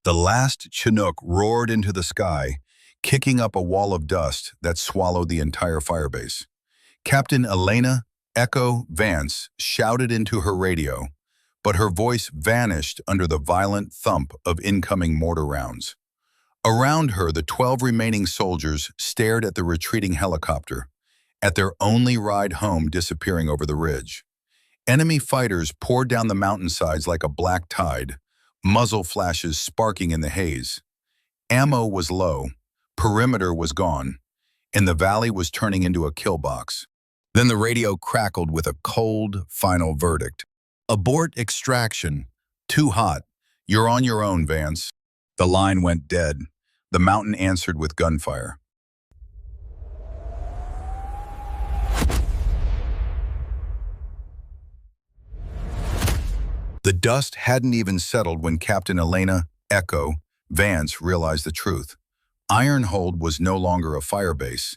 The last Chinook roared into the sky, kicking up a wall of dust that swallowed the entire firebase. Captain Elena Echo Vance shouted into her radio, but her voice vanished under the violent thump of incoming mortar rounds. Around her, the 12 remaining soldiers stared at the retreating helicopter, at their only ride home disappearing over the ridge. Enemy fighters poured down the mountainsides like a black tide, muzzle flashes sparking in the haze. Ammo was low, perimeter was gone, and the valley was turning into a kill box. Then the radio crackled with a cold, final verdict. Abort extraction. Too hot. You're on your own, Vance. The line went dead. The mountain answered with gunfire. The dust hadn't even settled when Captain Elena Echo Vance realized the truth. Ironhold was no longer a firebase.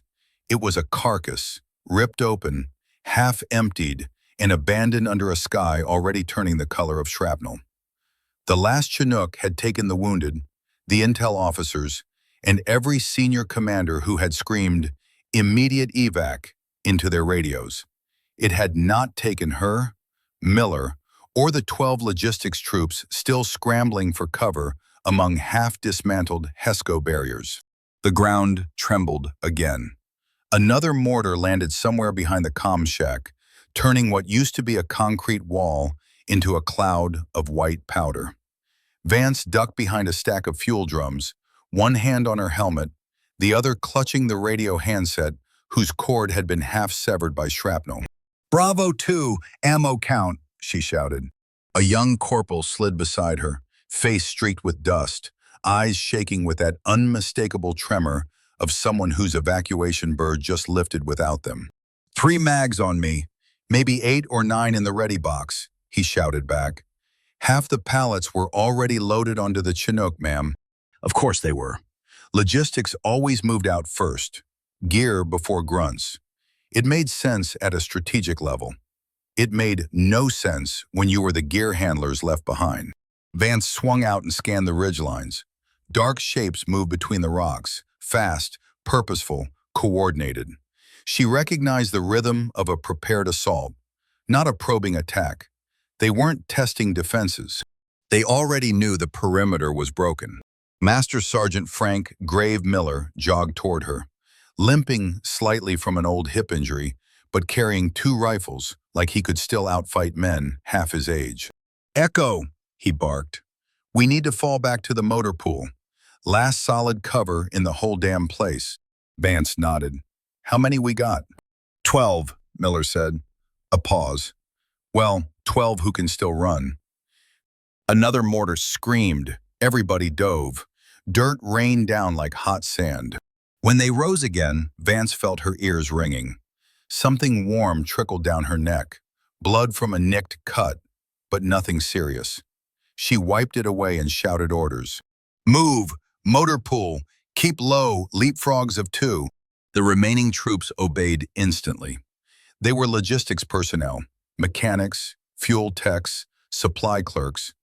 It was a carcass, ripped open, half emptied, and abandoned under a sky already turning the color of shrapnel. The last Chinook had taken the wounded, the intel officers, and every senior commander who had screamed, "Immediate evac," into their radios. It had not taken her, Miller, or the 12 logistics troops still scrambling for cover among half-dismantled HESCO barriers. The ground trembled again. Another mortar landed somewhere behind the comm shack, turning what used to be a concrete wall into a cloud of white powder. Vance ducked behind a stack of fuel drums, one hand on her helmet, the other clutching the radio handset whose cord had been half severed by shrapnel. "Bravo 2, ammo count," she shouted. A young corporal slid beside her, face streaked with dust, eyes shaking with that unmistakable tremor of someone whose evacuation bird just lifted without them. "3 mags on me, maybe 8 or 9 in the ready box," he shouted back. "Half the pallets were already loaded onto the Chinook, ma'am." Of course they were. Logistics always moved out first, gear before grunts. It made sense at a strategic level. It made no sense when you were the gear handlers left behind. Vance swung out and scanned the ridgelines. Dark shapes moved between the rocks, fast, purposeful, coordinated. She recognized the rhythm of a prepared assault, not a probing attack. They weren't testing defenses. They already knew the perimeter was broken. Master Sergeant Frank Grave Miller jogged toward her, limping slightly from an old hip injury, but carrying 2 rifles like he could still outfight men half his age. "Echo," he barked. "We need to fall back to the motor pool. Last solid cover in the whole damn place." Vance nodded. "How many we got?" 12, Miller said. A pause. "Well, 12 who can still run." Another mortar screamed. Everybody dove. Dirt rained down like hot sand. When they rose again, Vance felt her ears ringing. Something warm trickled down her neck, blood from a nicked cut, but nothing serious. She wiped it away and shouted orders. "Move! Motor pool! Keep low! Leapfrogs of 2. The remaining troops obeyed instantly. They were logistics personnel, mechanics, fuel techs, supply clerks,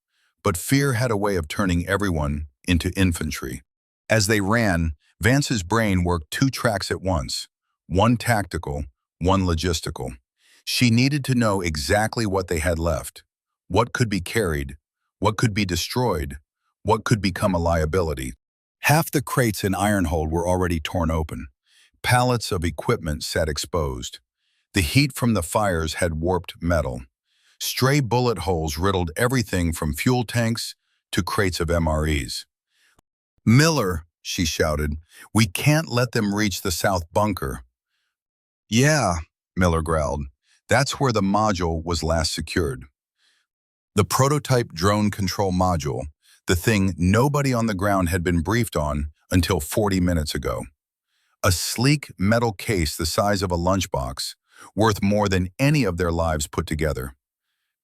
but fear had a way of turning everyone into infantry. As they ran, Vance's brain worked 2 tracks at once, one tactical, one logistical. She needed to know exactly what they had left, what could be carried, what could be destroyed, what could become a liability. Half the crates in Ironhold were already torn open. Pallets of equipment sat exposed. The heat from the fires had warped metal. Stray bullet holes riddled everything from fuel tanks to crates of MREs. "Miller," she shouted, "we can't let them reach the south bunker." "Yeah," Miller growled. "That's where the module was last secured." The prototype drone control module, the thing nobody on the ground had been briefed on until 40 minutes ago. A sleek metal case the size of a lunchbox, worth more than any of their lives put together.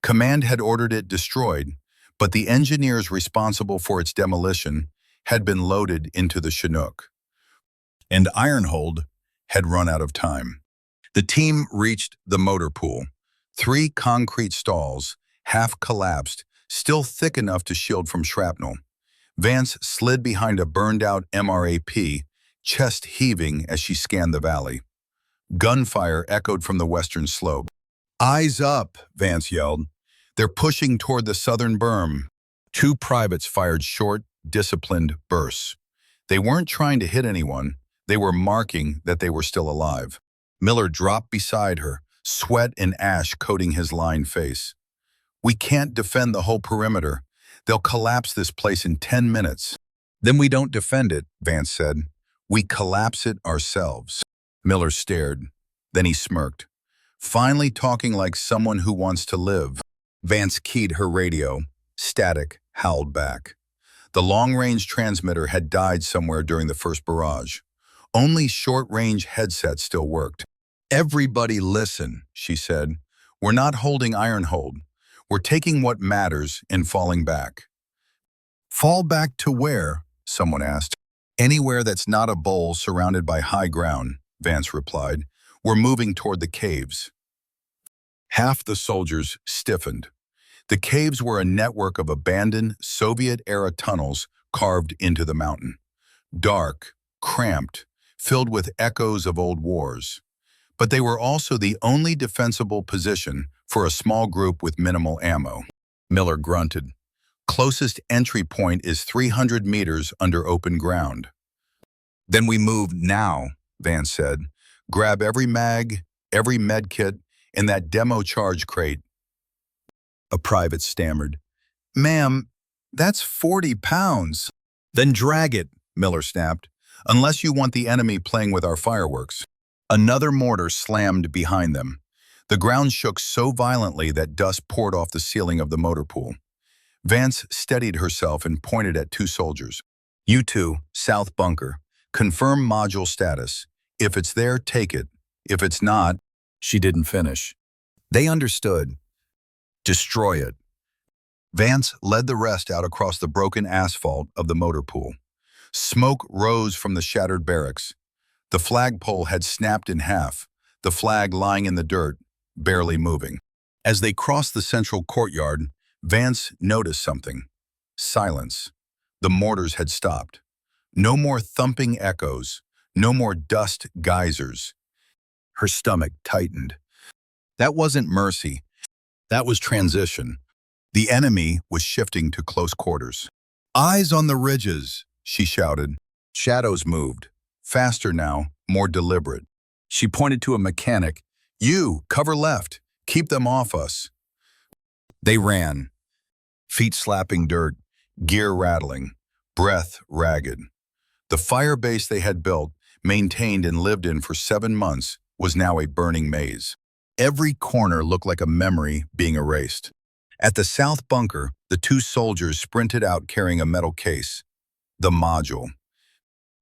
Command had ordered it destroyed, but the engineers responsible for its demolition had been loaded into the Chinook. And Ironhold had run out of time. The team reached the motor pool, 3 concrete stalls, half collapsed, still thick enough to shield from shrapnel. Vance slid behind a burned-out MRAP, chest heaving as she scanned the valley. Gunfire echoed from the western slope. "Eyes up," Vance yelled. "They're pushing toward the southern berm." Two privates fired short, disciplined bursts. They weren't trying to hit anyone. They were marking that they were still alive. Miller dropped beside her, sweat and ash coating his lined face. "We can't defend the whole perimeter. They'll collapse this place in 10 minutes. "Then we don't defend it," Vance said. "We collapse it ourselves." Miller stared. Then he smirked. Finally talking like someone who wants to live. Vance keyed her radio. Static howled back. The long-range transmitter had died somewhere during the first barrage. Only short-range headsets still worked. "Everybody listen," she said. "We're not holding Ironhold. We're taking what matters and falling back." "Fall back to where?" someone asked. "Anywhere that's not a bowl surrounded by high ground," Vance replied. "We're moving toward the caves." Half the soldiers stiffened. The caves were a network of abandoned Soviet-era tunnels carved into the mountain. Dark, cramped, filled with echoes of old wars. But they were also the only defensible position for a small group with minimal ammo. Miller grunted. "Closest entry point is 300 meters under open ground." "Then we move now," Vance said. "Grab every mag, every med kit, and that demo charge crate." A private stammered. "Ma'am, that's 40 pounds. "Then drag it," Miller snapped, "unless you want the enemy playing with our fireworks." Another mortar slammed behind them. The ground shook so violently that dust poured off the ceiling of the motor pool. Vance steadied herself and pointed at two soldiers. "You two, south bunker. Confirm module status. If it's there, take it. If it's not..." She didn't finish. They understood. "Destroy it." Vance led the rest out across the broken asphalt of the motor pool. Smoke rose from the shattered barracks. The flagpole had snapped in half, the flag lying in the dirt, barely moving. As they crossed the central courtyard, Vance noticed something. Silence. The mortars had stopped. No more thumping echoes, no more dust geysers. Her stomach tightened. That wasn't mercy. That was transition. The enemy was shifting to close quarters. "Eyes on the ridges," she shouted. Shadows moved. Faster now, more deliberate. She pointed to a mechanic. "You, cover left. Keep them off us." They ran. Feet slapping dirt, gear rattling, breath ragged. The fire base they had built, maintained and lived in for 7 months, was now a burning maze. Every corner looked like a memory being erased. At the south bunker, the two soldiers sprinted out carrying a metal case. The module.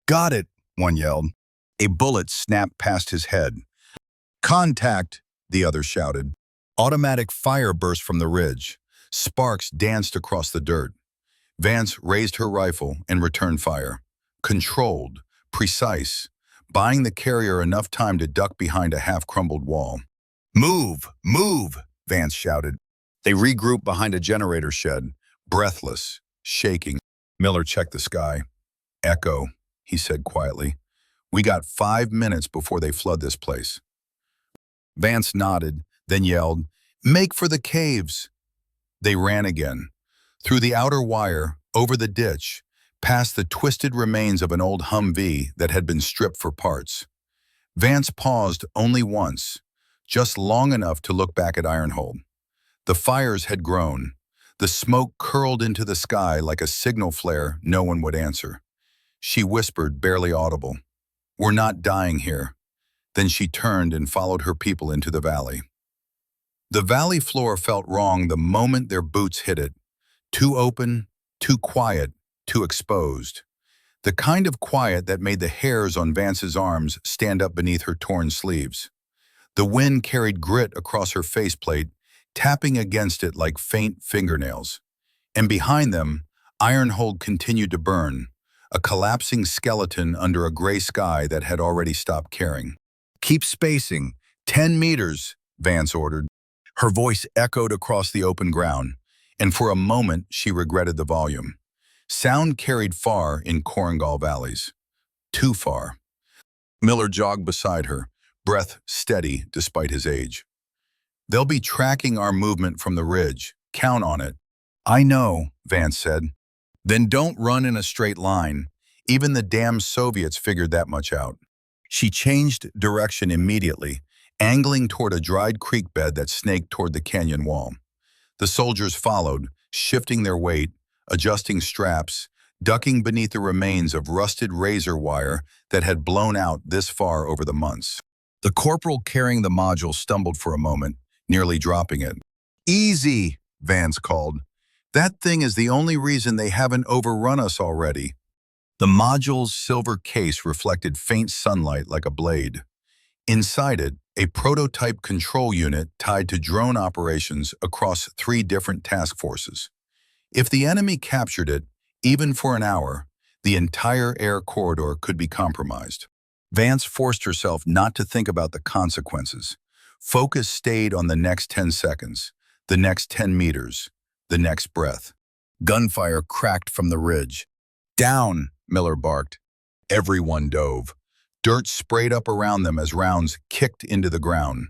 "Got it," one yelled. A bullet snapped past his head. "Contact," the other shouted. Automatic fire burst from the ridge. Sparks danced across the dirt. Vance raised her rifle and returned fire. Controlled, precise, buying the carrier enough time to duck behind a half-crumbled wall. "Move! Move!" Vance shouted. They regrouped behind a generator shed, breathless, shaking. Miller checked the sky. "Echo," he said quietly. "We got 5 minutes before they flood this place." Vance nodded, then yelled, "Make for the caves!" They ran again. Through the outer wire, over the ditch, past the twisted remains of an old Humvee that had been stripped for parts. Vance paused only once, just long enough to look back at Ironhold. The fires had grown. The smoke curled into the sky like a signal flare no one would answer. She whispered, barely audible, "We're not dying here." Then she turned and followed her people into the valley. The valley floor felt wrong the moment their boots hit it. Too open, too quiet, too exposed. The kind of quiet that made the hairs on Vance's arms stand up beneath her torn sleeves. The wind carried grit across her faceplate, tapping against it like faint fingernails. And behind them, Ironhold continued to burn, a collapsing skeleton under a gray sky that had already stopped caring. "Keep spacing. 10 meters, Vance ordered. Her voice echoed across the open ground, and for a moment she regretted the volume. Sound carried far in Korangal valleys. Too far. Miller jogged beside her, breath steady despite his age. They'll be tracking our movement from the ridge. Count on it. I know, Vance said. Then don't run in a straight line. Even the damn Soviets figured that much out. She changed direction immediately, angling toward a dried creek bed that snaked toward the canyon wall. The soldiers followed, shifting their weight, adjusting straps, ducking beneath the remains of rusted razor wire that had blown out this far over the months. The corporal carrying the module stumbled for a moment, nearly dropping it. Easy, Vance called. That thing is the only reason they haven't overrun us already. The module's silver case reflected faint sunlight like a blade. Inside it, a prototype control unit tied to drone operations across 3 different task forces. If the enemy captured it, even for an hour, the entire air corridor could be compromised. Vance forced herself not to think about the consequences. Focus stayed on the next 10 seconds, the next 10 meters, the next breath. Gunfire cracked from the ridge. Down, Miller barked. Everyone dove. Dirt sprayed up around them as rounds kicked into the ground.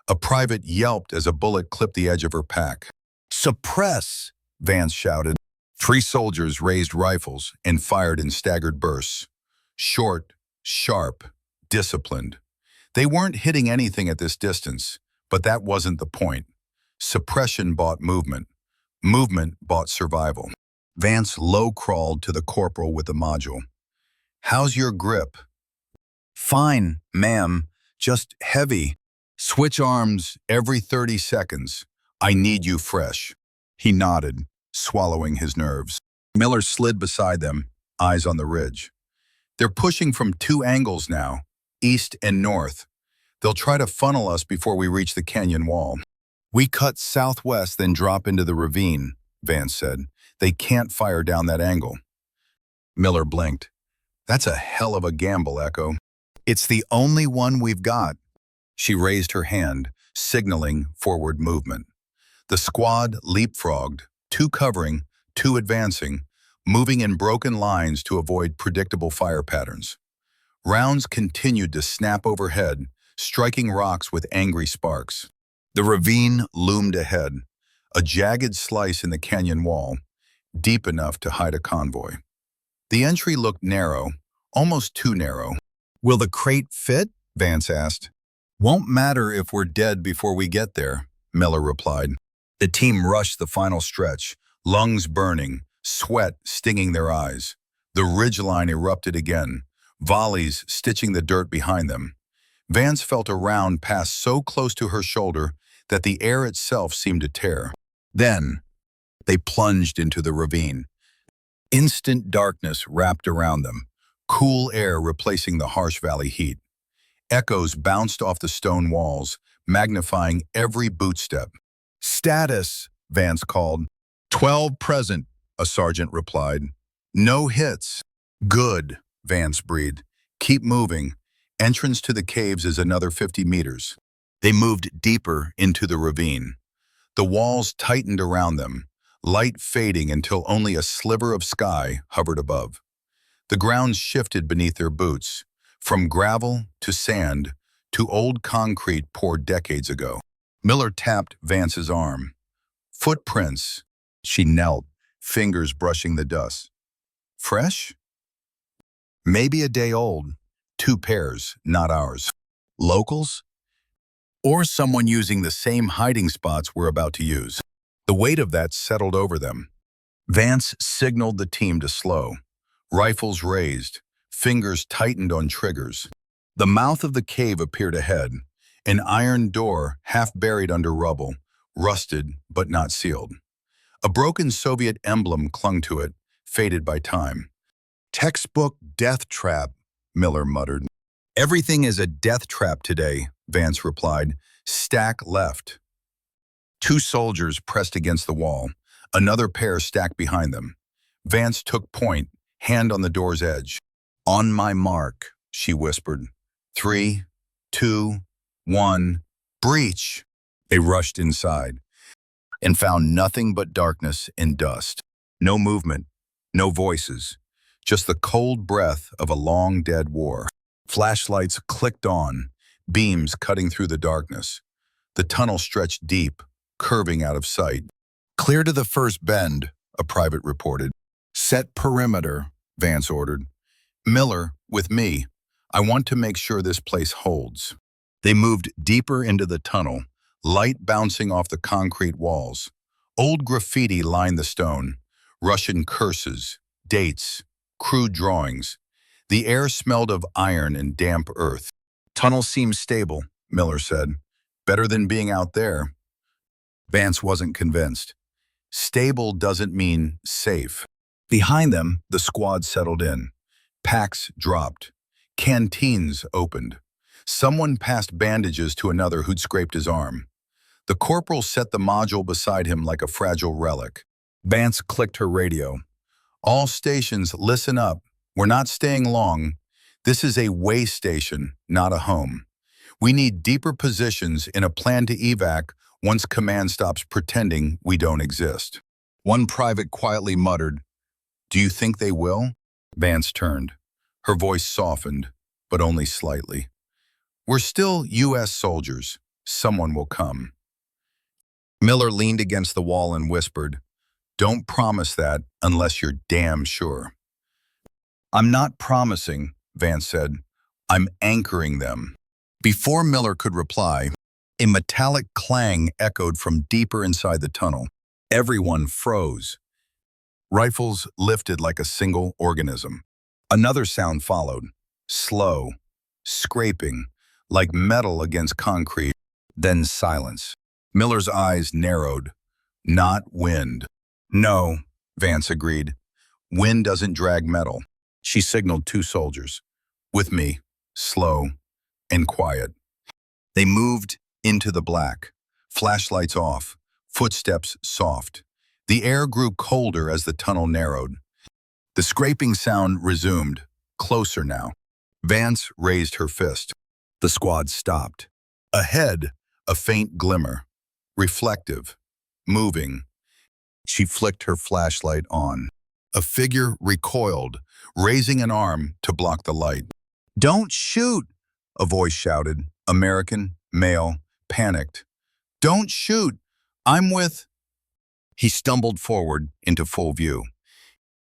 A private yelped as a bullet clipped the edge of her pack. Suppress, Vance shouted. 3 soldiers raised rifles and fired in staggered bursts. Short, sharp, disciplined. They weren't hitting anything at this distance, but that wasn't the point. Suppression bought movement. Movement bought survival. Vance low-crawled to the corporal with the module. How's your grip? Fine, ma'am. Just heavy. Switch arms every 30 seconds. I need you fresh. He nodded, swallowing his nerves. Miller slid beside them, eyes on the ridge. They're pushing from 2 angles now, east and north. They'll try to funnel us before we reach the canyon wall. We cut southwest, then drop into the ravine, Vance said. They can't fire down that angle. Miller blinked. That's a hell of a gamble, Echo. It's the only one we've got. She raised her hand, signaling forward movement. The squad leapfrogged, 2 covering, 2 advancing, moving in broken lines to avoid predictable fire patterns. Rounds continued to snap overhead, striking rocks with angry sparks. The ravine loomed ahead, a jagged slice in the canyon wall, deep enough to hide a convoy. The entry looked narrow, almost too narrow. Will the crate fit? Vance asked. Won't matter if we're dead before we get there, Miller replied. The team rushed the final stretch, lungs burning, sweat stinging their eyes. The ridgeline erupted again, volleys stitching the dirt behind them. Vance felt a round pass so close to her shoulder that the air itself seemed to tear. Then, they plunged into the ravine. Instant darkness wrapped around them, cool air replacing the harsh valley heat. Echoes bounced off the stone walls, magnifying every bootstep. Status, Vance called. 12 present, a sergeant replied. No hits. Good, Vance breathed. Keep moving. Entrance to the caves is another 50 meters. They moved deeper into the ravine. The walls tightened around them, light fading until only a sliver of sky hovered above. The ground shifted beneath their boots, from gravel to sand to old concrete poured decades ago. Miller tapped Vance's arm. Footprints. She knelt, fingers brushing the dust. Fresh? Maybe a day old. 2 pairs, not ours. Locals? Or someone using the same hiding spots we're about to use. The weight of that settled over them. Vance signaled the team to slow. Rifles raised, fingers tightened on triggers. The mouth of the cave appeared ahead, an iron door half buried under rubble, rusted but not sealed. A broken Soviet emblem clung to it, faded by time. Textbook death trap, Miller muttered. Everything is a death trap today, Vance replied. Stack left. 2 soldiers pressed against the wall, another pair stacked behind them. Vance took point, hand on the door's edge. On my mark, she whispered. 3, 2, 1, breach. They rushed inside and found nothing but darkness and dust. No movement, No voices, just the cold breath of a long dead war. Flashlights clicked on, beams cutting through the darkness. The tunnel stretched deep, curving out of sight. "Clear to the first bend," a private reported. "Set perimeter," Vance ordered. "Miller, with me. I want to make sure this place holds." They moved deeper into the tunnel, light bouncing off the concrete walls. Old graffiti lined the stone, Russian curses, dates, crude drawings. The air smelled of iron and damp earth. "Tunnel seems stable," Miller said. "Better than being out there." Vance wasn't convinced. Stable doesn't mean safe. Behind them, the squad settled in. Packs dropped. Canteens opened. Someone passed bandages to another who'd scraped his arm. The corporal set the module beside him like a fragile relic. Vance clicked her radio. "All stations, listen up. We're not staying long. This is a way station, not a home. We need deeper positions in a plan to evac once command stops pretending we don't exist." One private quietly muttered, "Do you think they will?" Vance turned. Her voice softened, but only slightly. "We're still U.S. soldiers. Someone will come." Miller leaned against the wall and whispered, "Don't promise that unless you're damn sure." "I'm not promising," Vance said. "I'm anchoring them." Before Miller could reply, a metallic clang echoed from deeper inside the tunnel. Everyone froze. Rifles lifted like a single organism. Another sound followed, slow, scraping, like metal against concrete, then silence. Miller's eyes narrowed. "Not wind." "No," Vance agreed. "Wind doesn't drag metal." She signaled two soldiers. "With me, slow and quiet." They moved into the black, flashlights off, footsteps soft. The air grew colder as the tunnel narrowed. The scraping sound resumed, closer now. Vance raised her fist. The squad stopped. Ahead, a faint glimmer, reflective, moving. She flicked her flashlight on. A figure recoiled, raising an arm to block the light. "Don't shoot!" a voice shouted, American, male, panicked. "Don't shoot! I'm with—" He stumbled forward into full view.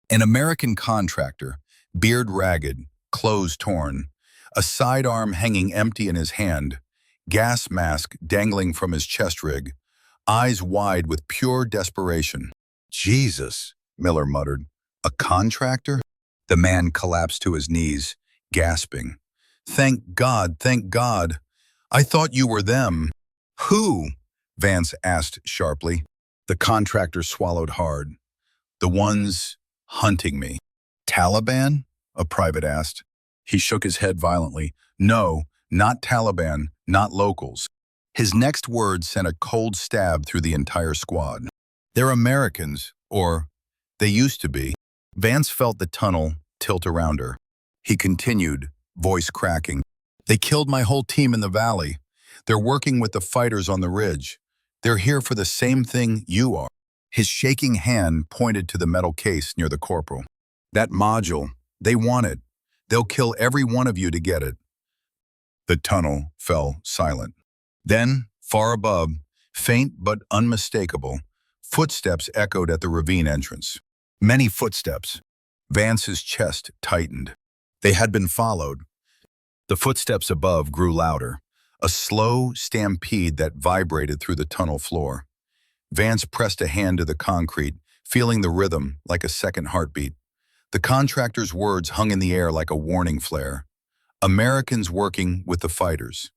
An American contractor, beard ragged, clothes torn, a sidearm hanging empty in his hand, gas mask dangling from his chest rig, eyes wide with pure desperation. "Jesus," Miller muttered. "A contractor?" The man collapsed to his knees, gasping. Thank God, thank God. I thought you were them." "Who?" Vance asked sharply. The contractor swallowed hard. "The ones hunting me." "Taliban?" a private asked. He shook his head violently. "No, not Taliban, not locals." His next words sent a cold stab through the entire squad. "They're Americans, or they used to be." Vance felt the tunnel tilt around her. He continued, voice cracking. "They killed my whole team in the valley. They're working with the fighters on the ridge. They're here for the same thing you are." His shaking hand pointed to the metal case near the corporal. "That module, they want it. They'll kill every one of you to get it." The tunnel fell silent. Then, far above, faint but unmistakable, footsteps echoed at the ravine entrance. Many footsteps. Vance's chest tightened. They had been followed. The footsteps above grew louder, a slow stampede that vibrated through the tunnel floor. Vance pressed a hand to the concrete, feeling the rhythm like a second heartbeat. The contractor's words hung in the air like a warning flare. Americans working with the fighters.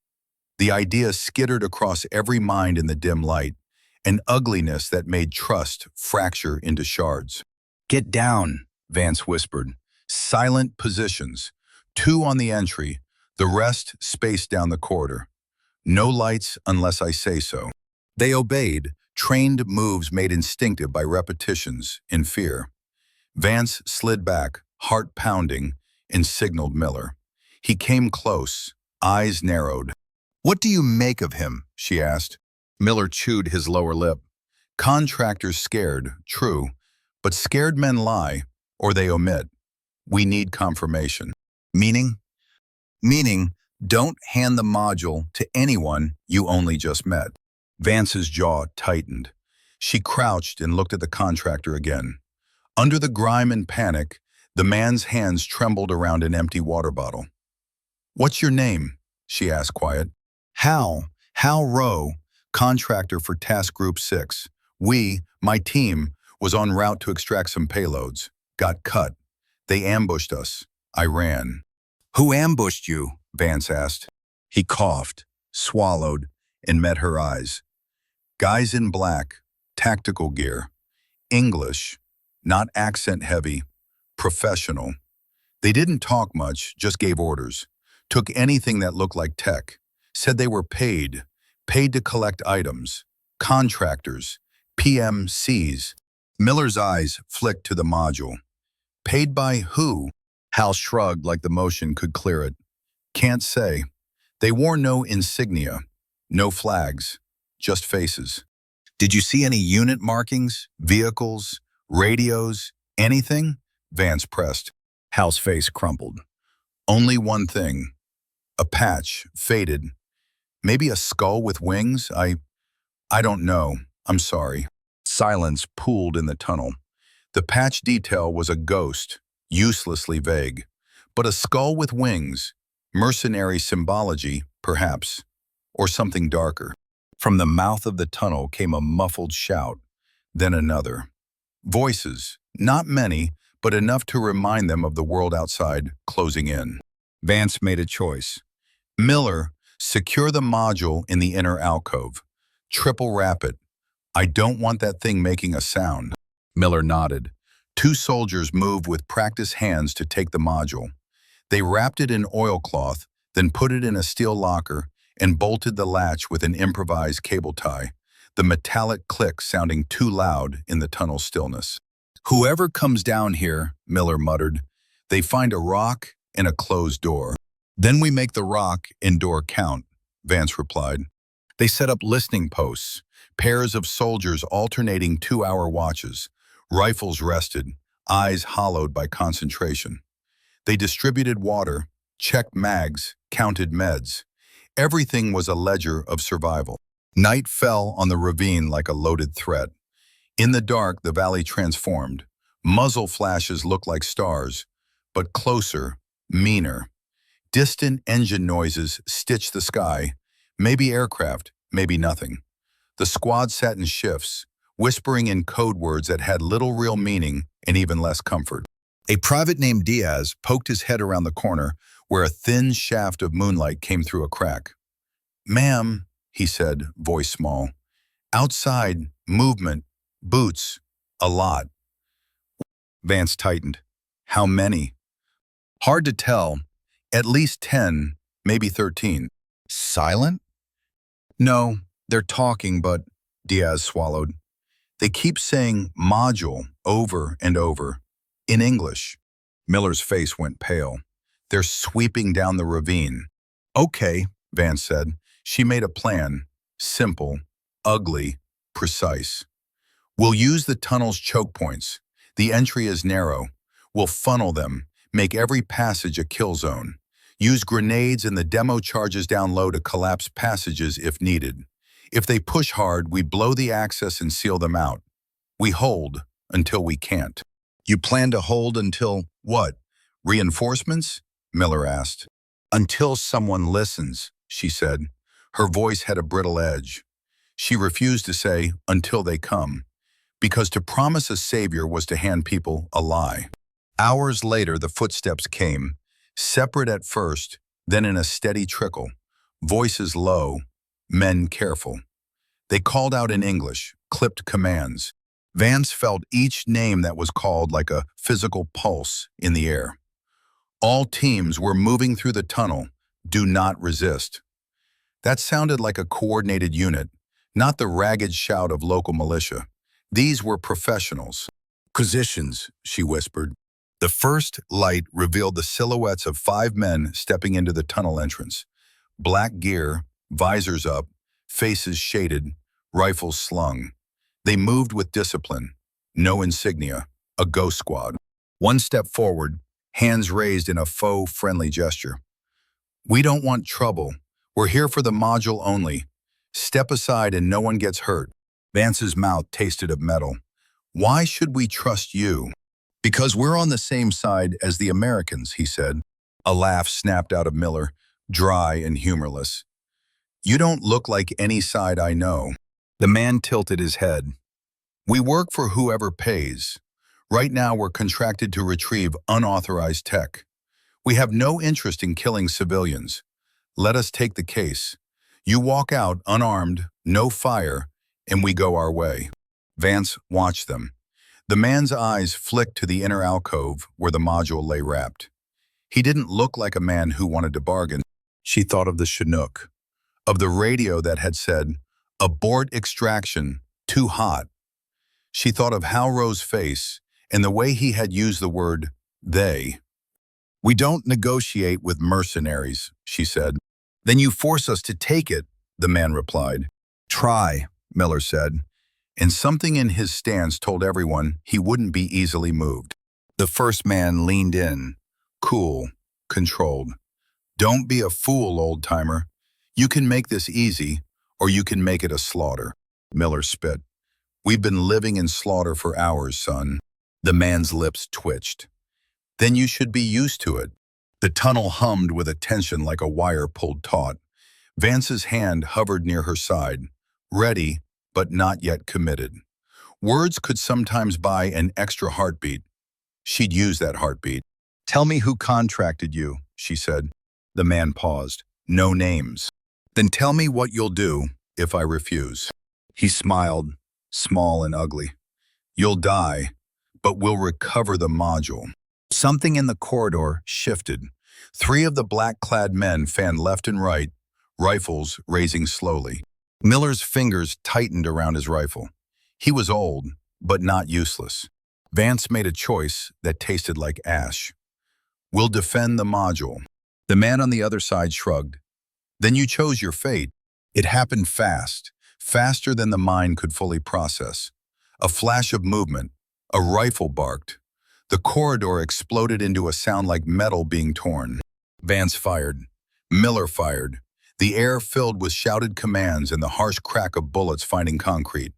The idea skittered across every mind in the dim light, an ugliness that made trust fracture into shards. "Get down," Vance whispered. "Silent positions. 2 on the entry, the rest spaced down the corridor. No lights unless I say so." They obeyed, trained moves made instinctive by repetitions, in fear. Vance slid back, heart pounding, and signaled Miller. He came close, eyes narrowed. "What do you make of him?" she asked. Miller chewed his lower lip. "Contractors scared, true, but scared men lie. or they omit. We need confirmation. Meaning? Meaning, don't hand the module to anyone you only just met. Vance's jaw tightened. She crouched and looked at the contractor again. Under the grime and panic, the man's hands trembled around an empty water bottle. "What's your name?" she asked quiet. Hal Rowe, contractor for Task Group 6. My team, was en route to extract some payloads. Got cut. They ambushed us. I ran. "Who ambushed you?" Vance asked. He coughed, swallowed, and met her eyes. "Guys in black, tactical gear. English, not accent-heavy, professional. They didn't talk much, just gave orders. Took anything that looked like tech. Said they were paid to collect items. Contractors, PMCs." Miller's eyes flicked to the module. "Paid by who?" Hal shrugged like the motion could clear it. "Can't say. They wore no insignia, no flags, just faces." "Did you see any unit markings, vehicles, radios, anything?" Vance pressed. Hal's face crumpled. "Only one thing. A patch, faded. Maybe a skull with wings? I don't know. I'm sorry." Silence pooled in the tunnel. The patch detail was a ghost, uselessly vague. But a skull with wings, mercenary symbology, perhaps, or something darker. From the mouth of the tunnel came a muffled shout, then another. Voices, not many, but enough to remind them of the world outside closing in. Vance made a choice. "Miller, secure the module in the inner alcove. Triple wrap it. I don't want that thing making a sound." Miller nodded. Two soldiers moved with practiced hands to take the module. They wrapped it in oilcloth, then put it in a steel locker and bolted the latch with an improvised cable tie, the metallic click sounding too loud in the tunnel stillness. "Whoever comes down here," Miller muttered, "they find a rock and a closed door. Then we make the rock and door count," Vance replied. They set up listening posts, pairs of soldiers alternating 2-hour watches, rifles rested, eyes hollowed by concentration. They distributed water, checked mags, counted meds. Everything was a ledger of survival. Night fell on the ravine like a loaded threat. In the dark, the valley transformed. Muzzle flashes looked like stars, but closer, meaner. Distant engine noises stitched the sky. Maybe aircraft, maybe nothing. The squad sat in shifts, whispering in code words that had little real meaning and even less comfort. A private named Diaz poked his head around the corner where a thin shaft of moonlight came through a crack. "Ma'am," he said, voice small. "Outside, movement, boots, a lot." Vance tightened. "How many?" "Hard to tell. At least 10, maybe 13. "Silent?" "No, they're talking, but," Diaz swallowed. "They keep saying module over and over, in English." Miller's face went pale. "They're sweeping down the ravine." "Okay," Vance said. She made a plan. Simple, ugly, precise. "We'll use the tunnel's choke points. The entry is narrow. We'll funnel them, make every passage a kill zone. Use grenades and the demo charges down low to collapse passages if needed. If they push hard, we blow the access and seal them out. We hold until we can't." "You plan to hold until what? Reinforcements?" Miller asked. "Until someone listens," she said. Her voice had a brittle edge. She refused to say, "until they come," because to promise a savior was to hand people a lie. Hours later, the footsteps came, separate at first, then in a steady trickle, voices low, men careful. They called out in English, clipped commands. Vance felt each name that was called like a physical pulse in the air. All teams were moving through the tunnel. Do not resist. That sounded like a coordinated unit, not the ragged shout of local militia. These were professionals. "Positions," she whispered. The first light revealed the silhouettes of 5 men stepping into the tunnel entrance. Black gear, visors up, faces shaded, rifles slung. They moved with discipline. No insignia. A ghost squad. One step forward, hands raised in a faux friendly gesture. We don't want trouble. We're here for the module only. Step aside and no one gets hurt. Vance's mouth tasted of metal. Why should we trust you? Because we're on the same side as the Americans, he said. A laugh snapped out of Miller, dry and humorless. You don't look like any side I know. The man tilted his head. We work for whoever pays. Right now we're contracted to retrieve unauthorized tech. We have no interest in killing civilians. Let us take the case. You walk out unarmed, no fire, and we go our way. Vance watched them. The man's eyes flicked to the inner alcove where the module lay wrapped. He didn't look like a man who wanted to bargain. She thought of the Chinook, of the radio that had said, "Abort extraction, too hot." She thought of Halro's face and the way he had used the word they. We don't negotiate with mercenaries, she said. Then you force us to take it, the man replied. Try, Miller said, and something in his stance told everyone he wouldn't be easily moved. The first man leaned in, cool, controlled. Don't be a fool, old-timer. You can make this easy, or you can make it a slaughter. Miller spit. We've been living in slaughter for hours, son. The man's lips twitched. Then you should be used to it. The tunnel hummed with a tension like a wire pulled taut. Vance's hand hovered near her side, ready, but not yet committed. Words could sometimes buy an extra heartbeat. She'd use that heartbeat. Tell me who contracted you, she said. The man paused. No names. Then tell me what you'll do if I refuse. He smiled, small and ugly. You'll die, but we'll recover the module. Something in the corridor shifted. 3 of the black-clad men fanned left and right, rifles raising slowly. Miller's fingers tightened around his rifle. He was old, but not useless. Vance made a choice that tasted like ash. We'll defend the module. The man on the other side shrugged. Then you chose your fate. It happened fast, faster than the mind could fully process. A flash of movement, a rifle barked. The corridor exploded into a sound like metal being torn. Vance fired. Miller fired. The air filled with shouted commands and the harsh crack of bullets finding concrete.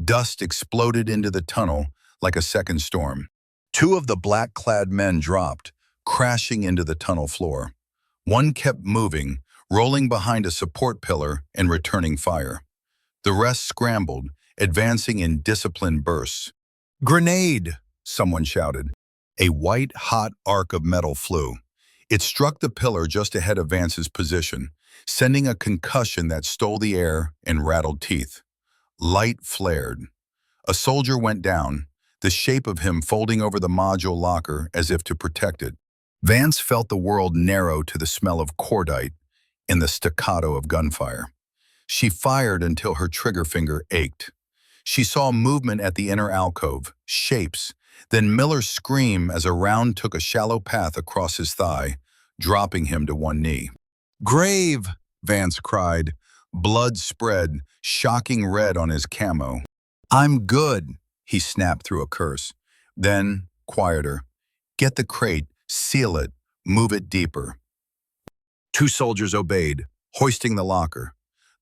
Dust exploded into the tunnel like a second storm. 2 of the black-clad men dropped, crashing into the tunnel floor. One kept moving, rolling behind a support pillar and returning fire. The rest scrambled, advancing in disciplined bursts. Grenade! Someone shouted. A white, hot arc of metal flew. It struck the pillar just ahead of Vance's position, sending a concussion that stole the air and rattled teeth. Light flared. A soldier went down, the shape of him folding over the module locker as if to protect it. Vance felt the world narrow to the smell of cordite and the staccato of gunfire. She fired until her trigger finger ached. She saw movement at the inner alcove, shapes, then Miller screamed as a round took a shallow path across his thigh, dropping him to one knee. Grave, Vance cried. Blood spread, shocking red on his camo. I'm good, he snapped through a curse. Then, quieter. Get the crate, seal it, move it deeper. 2 soldiers obeyed, hoisting the locker.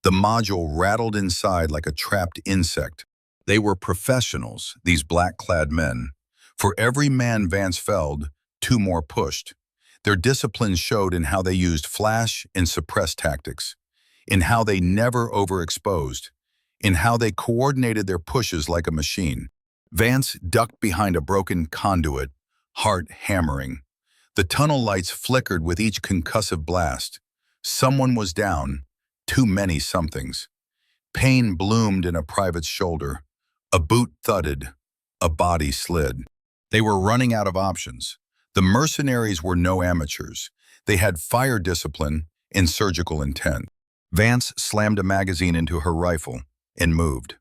The module rattled inside like a trapped insect. They were professionals, these black-clad men. For every man Vance felled, 2 more pushed. Their discipline showed in how they used flash and suppress tactics, in how they never overexposed, in how they coordinated their pushes like a machine. Vance ducked behind a broken conduit, heart hammering. The tunnel lights flickered with each concussive blast. Someone was down, too many somethings. Pain bloomed in a private's shoulder. A boot thudded. A body slid. They were running out of options. The mercenaries were no amateurs. They had fire discipline and surgical intent. Vance slammed a magazine into her rifle and moved.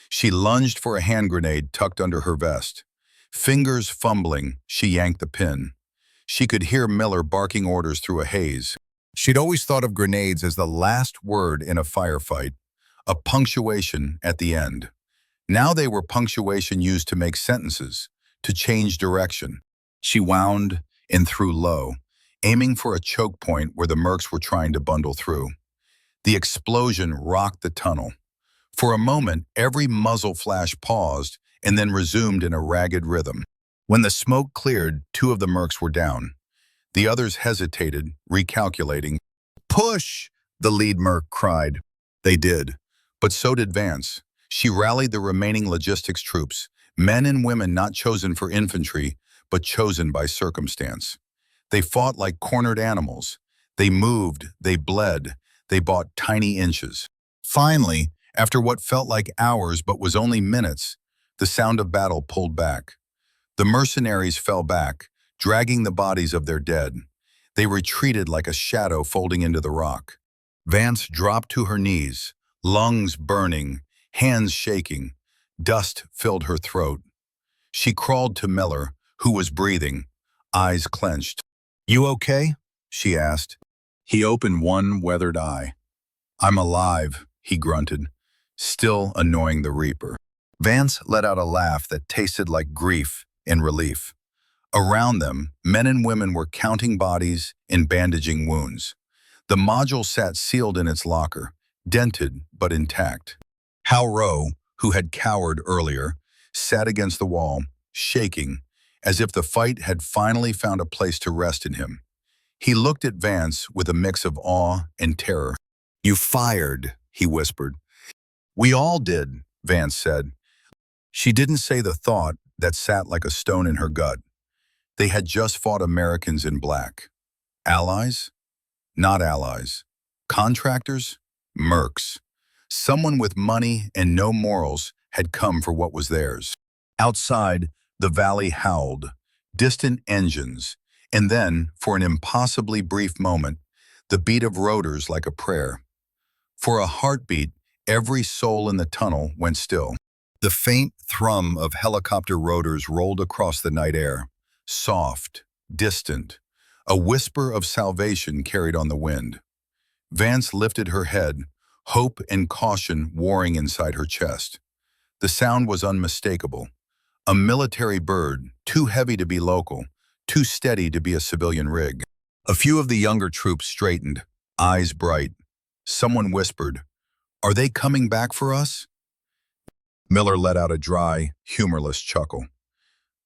She lunged for a hand grenade tucked under her vest. Fingers fumbling, she yanked the pin. She could hear Miller barking orders through a haze. She'd always thought of grenades as the last word in a firefight, a punctuation at the end. Now they were punctuation used to make sentences, to change direction. She wound and threw low, aiming for a choke point where the mercs were trying to bundle through. The explosion rocked the tunnel. For a moment, every muzzle flash paused and then resumed in a ragged rhythm. When the smoke cleared, two of the mercs were down. The others hesitated, recalculating. "Push!" the lead merc cried. They did, but so did Vance. She rallied the remaining logistics troops, men and women not chosen for infantry, but chosen by circumstance. They fought like cornered animals. They moved, they bled, they bought tiny inches. Finally, after what felt like hours but was only minutes, the sound of battle pulled back. The mercenaries fell back, dragging the bodies of their dead. They retreated like a shadow folding into the rock. Vance dropped to her knees, lungs burning, hands shaking. Dust filled her throat. She crawled to Miller, who was breathing, eyes clenched. "You okay?" she asked. He opened one weathered eye. "I'm alive," he grunted, still annoying the Reaper. Vance let out a laugh that tasted like grief and relief. Around them, men and women were counting bodies and bandaging wounds. The module sat sealed in its locker, dented but intact. Hal Rowe, who had cowered earlier, sat against the wall, shaking, as if the fight had finally found a place to rest in him. He looked at Vance with a mix of awe and terror. "You fired," he whispered. "We all did," Vance said. She didn't say the thought that sat like a stone in her gut. They had just fought Americans in black. Allies? Not allies. Contractors? Mercs. Someone with money and no morals had come for what was theirs. Outside, the valley howled, distant engines, and then, for an impossibly brief moment, the beat of rotors like a prayer. For a heartbeat, every soul in the tunnel went still. The faint thrum of helicopter rotors rolled across the night air, soft, distant, a whisper of salvation carried on the wind. Vance lifted her head, hope and caution warring inside her chest. The sound was unmistakable. A military bird, too heavy to be local, too steady to be a civilian rig. A few of the younger troops straightened, eyes bright. Someone whispered, "Are they coming back for us?" Miller let out a dry, humorless chuckle.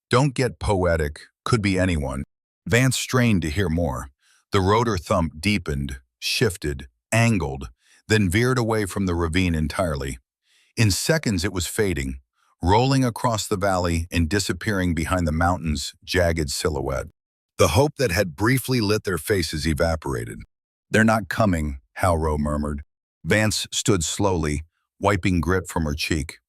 "Don't get poetic, could be anyone." Vance strained to hear more. The rotor thump deepened, shifted, angled, then veered away from the ravine entirely. In seconds it was fading, rolling across the valley and disappearing behind the mountain's jagged silhouette. The hope that had briefly lit their faces evaporated. "They're not coming," Hal Rowe murmured. Vance stood slowly, wiping grit from her cheek.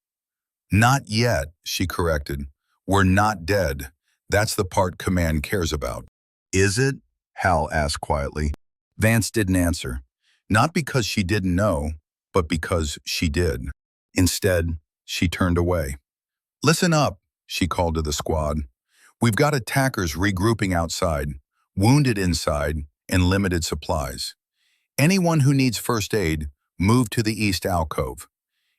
"Not yet," she corrected. "We're not dead. That's the part command cares about." "Is it?" Hal asked quietly. Vance didn't answer. Not because she didn't know, but because she did. Instead, she turned away. "Listen up," she called to the squad. "We've got attackers regrouping outside, wounded inside, and limited supplies. Anyone who needs first aid, move to the east alcove.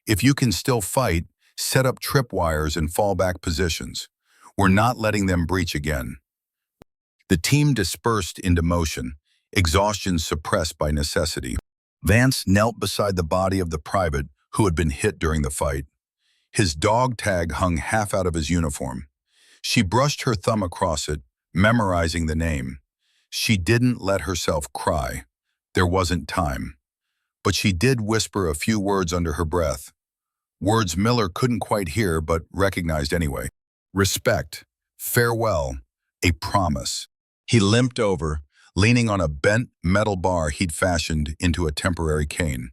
If you can still fight, set up tripwires and fallback positions. We're not letting them breach again." The team dispersed into motion, exhaustion suppressed by necessity. Vance knelt beside the body of the private who had been hit during the fight. His dog tag hung half out of his uniform. She brushed her thumb across it, memorizing the name. She didn't let herself cry. There wasn't time. But she did whisper a few words under her breath. Words Miller couldn't quite hear but recognized anyway. Respect, farewell, a promise. He limped over, leaning on a bent metal bar he'd fashioned into a temporary cane.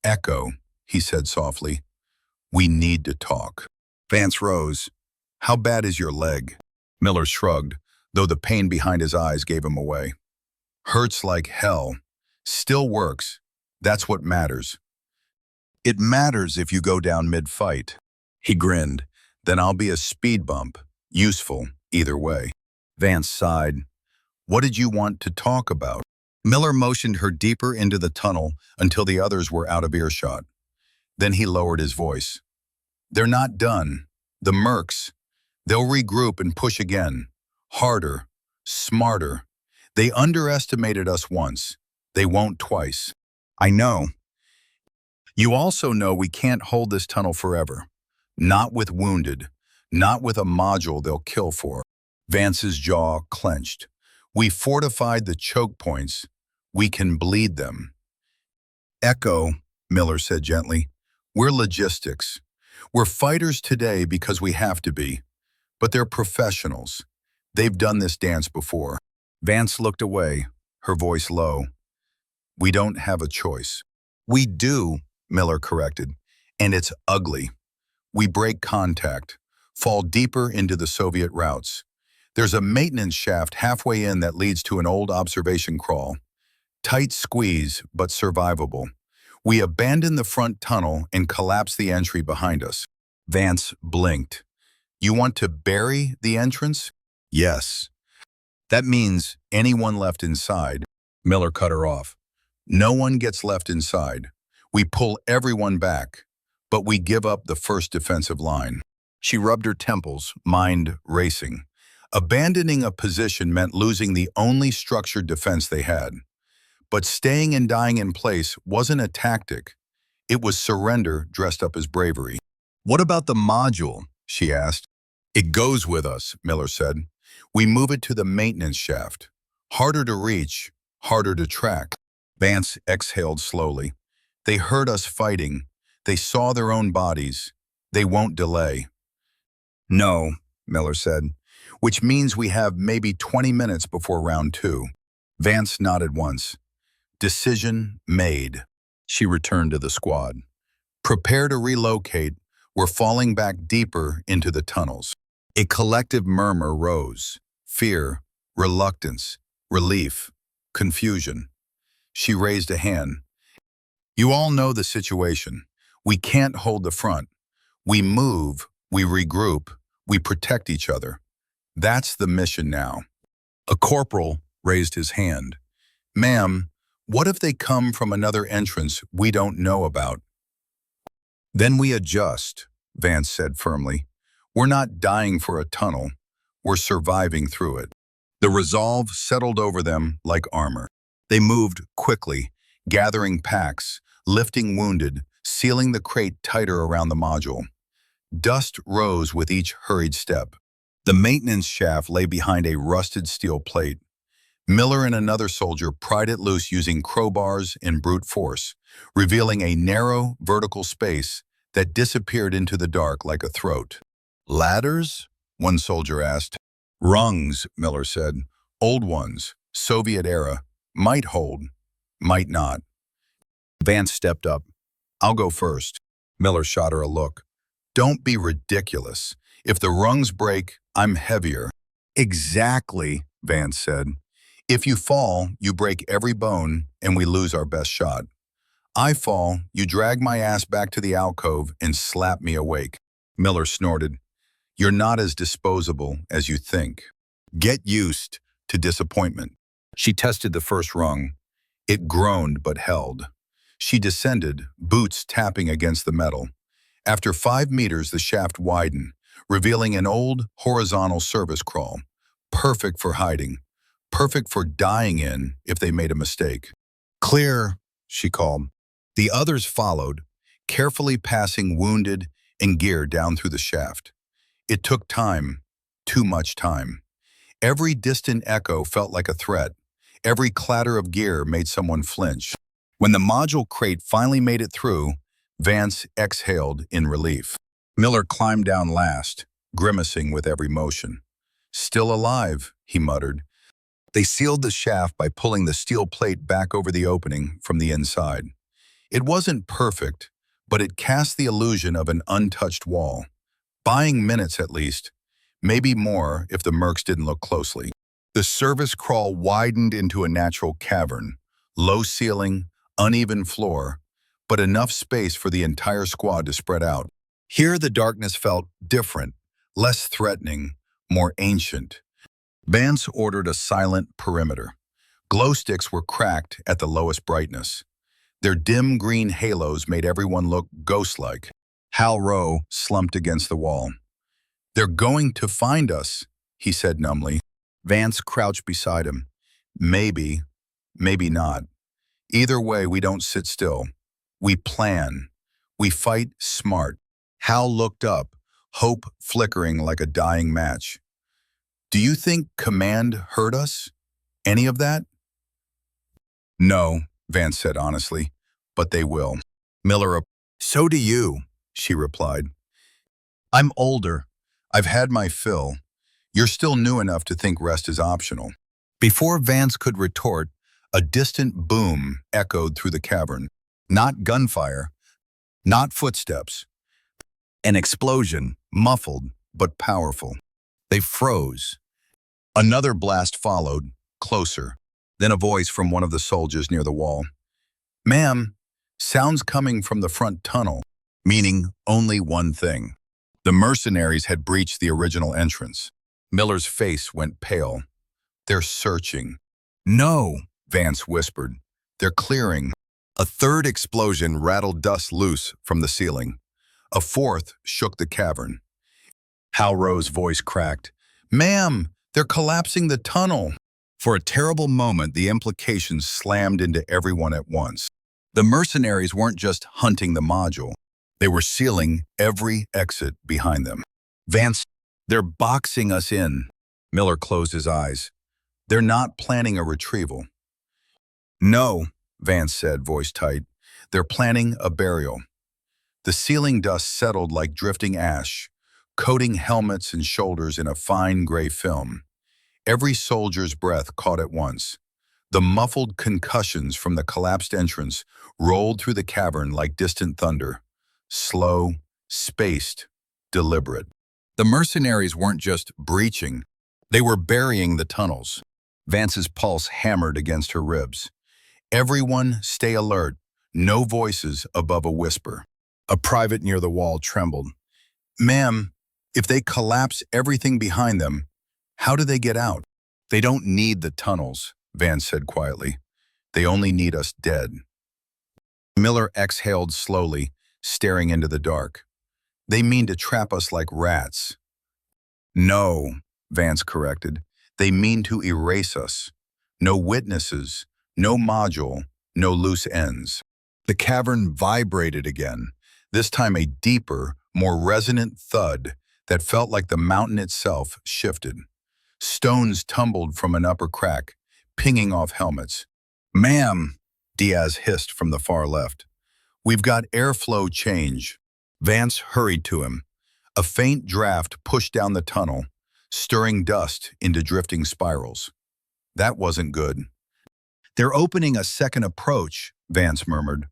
"Echo," he said softly. "We need to talk." Vance rose. "How bad is your leg?" Miller shrugged, though the pain behind his eyes gave him away. "Hurts like hell. Still works. That's what matters." "It matters if you go down mid-fight." He grinned. "Then I'll be a speed bump. Useful, either way." Vance sighed. "What did you want to talk about?" Miller motioned her deeper into the tunnel until the others were out of earshot. Then he lowered his voice. "They're not done. The mercs. They'll regroup and push again. harder, smarter. They underestimated us once. They won't twice. I know. You also know we can't hold this tunnel forever. Not with wounded. Not with a module they'll kill for. Vance's jaw clenched. We fortified the choke points. We can bleed them. Echo, Miller said gently. We're logistics. We're fighters today because we have to be. But they're professionals. They've done this dance before. Vance looked away, her voice low. We don't have a choice. We do, Miller corrected, and it's ugly. We break contact, fall deeper into the Soviet routes. There's a maintenance shaft halfway in that leads to an old observation crawl. Tight squeeze, but survivable. We abandon the front tunnel and collapse the entry behind us. Vance blinked. You want to bury the entrance? Yes. That means anyone left inside. Miller cut her off. No one gets left inside. We pull everyone back, but we give up the first defensive line. She rubbed her temples, mind racing. Abandoning a position meant losing the only structured defense they had. But staying and dying in place wasn't a tactic. It was surrender dressed up as bravery. What about the module? She asked. It goes with us, Miller said. We move it to the maintenance shaft. Harder to reach, harder to track. Vance exhaled slowly. They heard us fighting. They saw their own bodies. They won't delay. No, Miller said, which means we have maybe 20 minutes before round 2. Vance nodded once. Decision made. She returned to the squad. Prepare to relocate. We're falling back deeper into the tunnels. A collective murmur rose. Fear, reluctance, relief, confusion. She raised a hand. You all know the situation. We can't hold the front. We move, we regroup, we protect each other. That's the mission now. A corporal raised his hand. Ma'am, what if they come from another entrance we don't know about? Then we adjust, Vance said firmly. We're not dying for a tunnel. We're surviving through it. The resolve settled over them like armor. They moved quickly, gathering packs, lifting wounded, sealing the crate tighter around the module. Dust rose with each hurried step. The maintenance shaft lay behind a rusted steel plate. Miller and another soldier pried it loose using crowbars and brute force, revealing a narrow, vertical space that disappeared into the dark like a throat. Ladders? One soldier asked. Rungs, Miller said. Old ones, Soviet era. Might hold, might not. Vance stepped up. I'll go first. Miller shot her a look. Don't be ridiculous. If the rungs break, I'm heavier. Exactly, Vance said. If you fall, you break every bone and we lose our best shot. I fall, you drag my ass back to the alcove and slap me awake. Miller snorted. You're not as disposable as you think. Get used to disappointment. She tested the first rung. It groaned but held. She descended, boots tapping against the metal. After 5 meters, the shaft widened, revealing an old, horizontal service crawl. Perfect for hiding. Perfect for dying in if they made a mistake. Clear, she called. The others followed, carefully passing wounded and gear down through the shaft. It took time, too much time. Every distant echo felt like a threat. Every clatter of gear made someone flinch. When the module crate finally made it through, Vance exhaled in relief. Miller climbed down last, grimacing with every motion. Still alive, he muttered. They sealed the shaft by pulling the steel plate back over the opening from the inside. It wasn't perfect, but it cast the illusion of an untouched wall. Buying minutes at least, maybe more if the mercs didn't look closely. The service crawl widened into a natural cavern, low ceiling, uneven floor, but enough space for the entire squad to spread out. Here the darkness felt different, less threatening, more ancient. Vance ordered a silent perimeter. Glow sticks were cracked at the lowest brightness. Their dim green halos made everyone look ghost-like. Hal Rowe slumped against the wall. They're going to find us, he said numbly. Vance crouched beside him. Maybe, maybe not. Either way, we don't sit still. We plan. We fight smart. Hal looked up, hope flickering like a dying match. Do you think command heard us? Any of that? No, Vance said honestly, but they will. Miller, so do you, she replied. I'm older. I've had my fill. You're still new enough to think rest is optional. Before Vance could retort, a distant boom echoed through the cavern. Not gunfire, not footsteps. An explosion, muffled but powerful. They froze. Another blast followed, closer. Then a voice from one of the soldiers near the wall. Ma'am, sounds coming from the front tunnel, meaning only one thing. The mercenaries had breached the original entrance. Miller's face went pale. They're searching. No, Vance whispered. They're clearing. A third explosion rattled dust loose from the ceiling. A fourth shook the cavern. Hal Rowe's voice cracked. Ma'am, they're collapsing the tunnel. For a terrible moment, the implications slammed into everyone at once. The mercenaries weren't just hunting the module. They were sealing every exit behind them. Vance, they're boxing us in. Miller closed his eyes. They're not planning a retrieval. No, Vance said, voice tight. They're planning a burial. The ceiling dust settled like drifting ash, coating helmets and shoulders in a fine gray film. Every soldier's breath caught at once. The muffled concussions from the collapsed entrance rolled through the cavern like distant thunder. Slow, spaced, deliberate. The mercenaries weren't just breaching. They were burying the tunnels. Vance's pulse hammered against her ribs. Everyone stay alert. No voices above a whisper. A private near the wall trembled. Ma'am, if they collapse everything behind them, how do they get out? They don't need the tunnels, Vance said quietly. They only need us dead. Miller exhaled slowly, staring into the dark. They mean to trap us like rats. No, Vance corrected. They mean to erase us. No witnesses, no module, no loose ends. The cavern vibrated again, this time a deeper, more resonant thud that felt like the mountain itself shifted. Stones tumbled from an upper crack, pinging off helmets. Ma'am, Diaz hissed from the far left. We've got airflow change. Vance hurried to him. A faint draft pushed down the tunnel, stirring dust into drifting spirals. That wasn't good. They're opening a second approach, Vance murmured.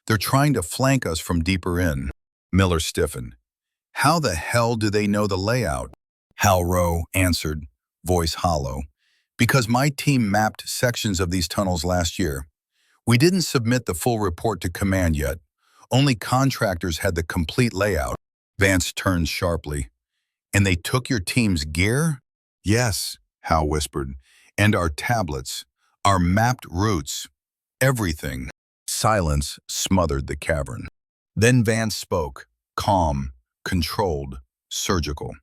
They're trying to flank us from deeper in. Miller stiffened. How the hell do they know the layout? Hal Rowe answered, voice hollow. Because my team mapped sections of these tunnels last year. We didn't submit the full report to command yet. Only contractors had the complete layout. Vance turned sharply. And they took your team's gear? Yes, Hal whispered. And our tablets, our mapped routes, everything. Silence smothered the cavern. Then Vance spoke, calm, controlled, surgical.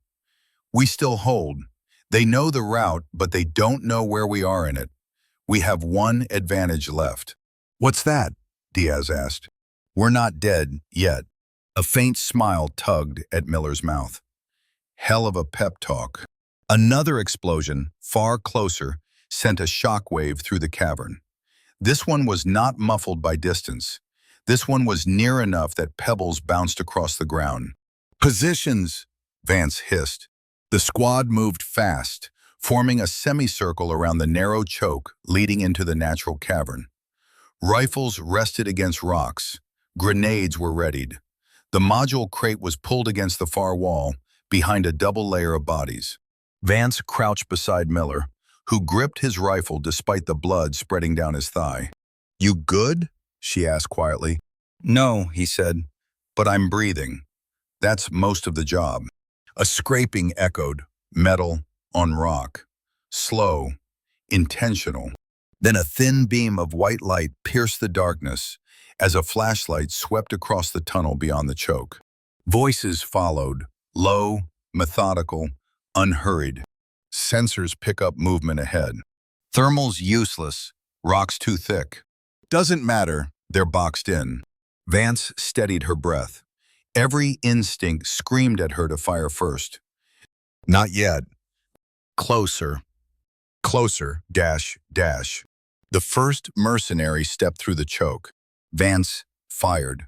We still hold. They know the route, but they don't know where we are in it. We have one advantage left. What's that? Diaz asked. We're not dead yet. A faint smile tugged at Miller's mouth. Hell of a pep talk. Another explosion, far closer, sent a shockwave through the cavern. This one was not muffled by distance. This one was near enough that pebbles bounced across the ground. Positions, Vance hissed. The squad moved fast, forming a semicircle around the narrow choke leading into the natural cavern. Rifles rested against rocks. Grenades were readied. The module crate was pulled against the far wall, behind a double layer of bodies. Vance crouched beside Miller, who gripped his rifle despite the blood spreading down his thigh. You good? She asked quietly. No, he said, but I'm breathing. That's most of the job. A scraping echoed, metal on rock. Slow, intentional. Then a thin beam of white light pierced the darkness as a flashlight swept across the tunnel beyond the choke. Voices followed, low, methodical, unhurried. Sensors pick up movement ahead. Thermal's useless. Rock's too thick. Doesn't matter. They're boxed in. Vance steadied her breath. Every instinct screamed at her to fire first. Not yet. Closer. Closer. Dash, dash. The first mercenary stepped through the choke. Vance fired.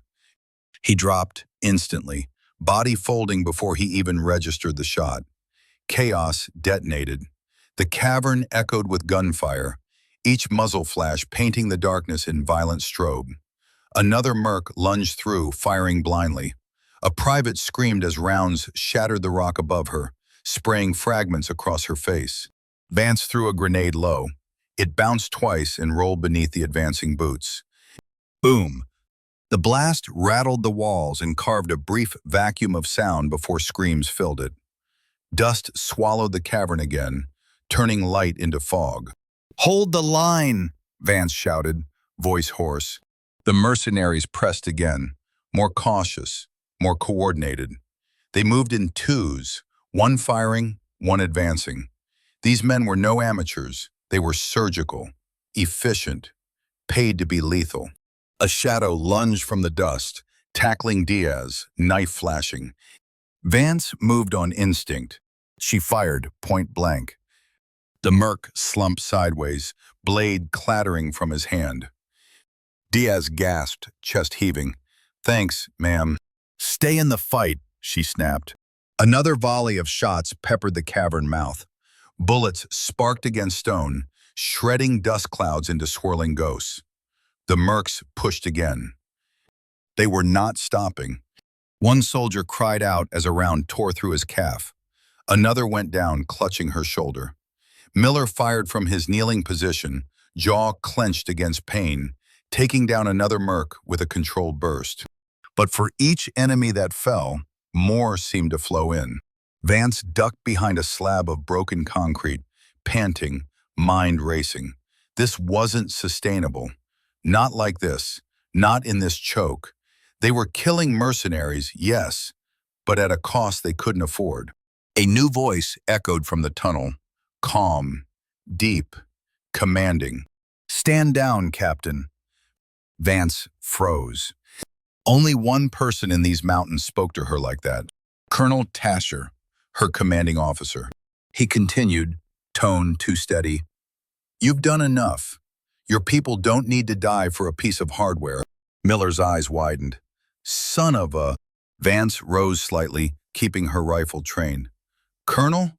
He dropped instantly, body folding before he even registered the shot. Chaos detonated. The cavern echoed with gunfire, each muzzle flash painting the darkness in violent strobe. Another merc lunged through, firing blindly. A private screamed as rounds shattered the rock above her, spraying fragments across her face. Vance threw a grenade low. It bounced twice and rolled beneath the advancing boots. Boom! The blast rattled the walls and carved a brief vacuum of sound before screams filled it. Dust swallowed the cavern again, turning light into fog. "Hold the line!" Vance shouted, voice hoarse. The mercenaries pressed again, more cautious, more coordinated. They moved in twos, one firing, one advancing. These men were no amateurs. They were surgical, efficient, paid to be lethal. A shadow lunged from the dust, tackling Diaz, knife flashing. Vance moved on instinct. She fired point blank. The merc slumped sideways, blade clattering from his hand. Diaz gasped, chest heaving. "Thanks, ma'am." "Stay in the fight," she snapped. Another volley of shots peppered the cavern mouth. Bullets sparked against stone, shredding dust clouds into swirling ghosts. The mercs pushed again. They were not stopping. One soldier cried out as a round tore through his calf. Another went down, clutching her shoulder. Miller fired from his kneeling position, jaw clenched against pain, taking down another merc with a controlled burst. But for each enemy that fell, more seemed to flow in. Vance ducked behind a slab of broken concrete, panting, mind racing. This wasn't sustainable. Not like this. Not in this choke. They were killing mercenaries, yes, but at a cost they couldn't afford. A new voice echoed from the tunnel, calm, deep, commanding. "Stand down, Captain." Vance froze. Only one person in these mountains spoke to her like that. Colonel Tasher, her commanding officer. He continued, tone too steady. "You've done enough. Your people don't need to die for a piece of hardware." Miller's eyes widened. "Son of a..." Vance rose slightly, keeping her rifle trained. "Colonel?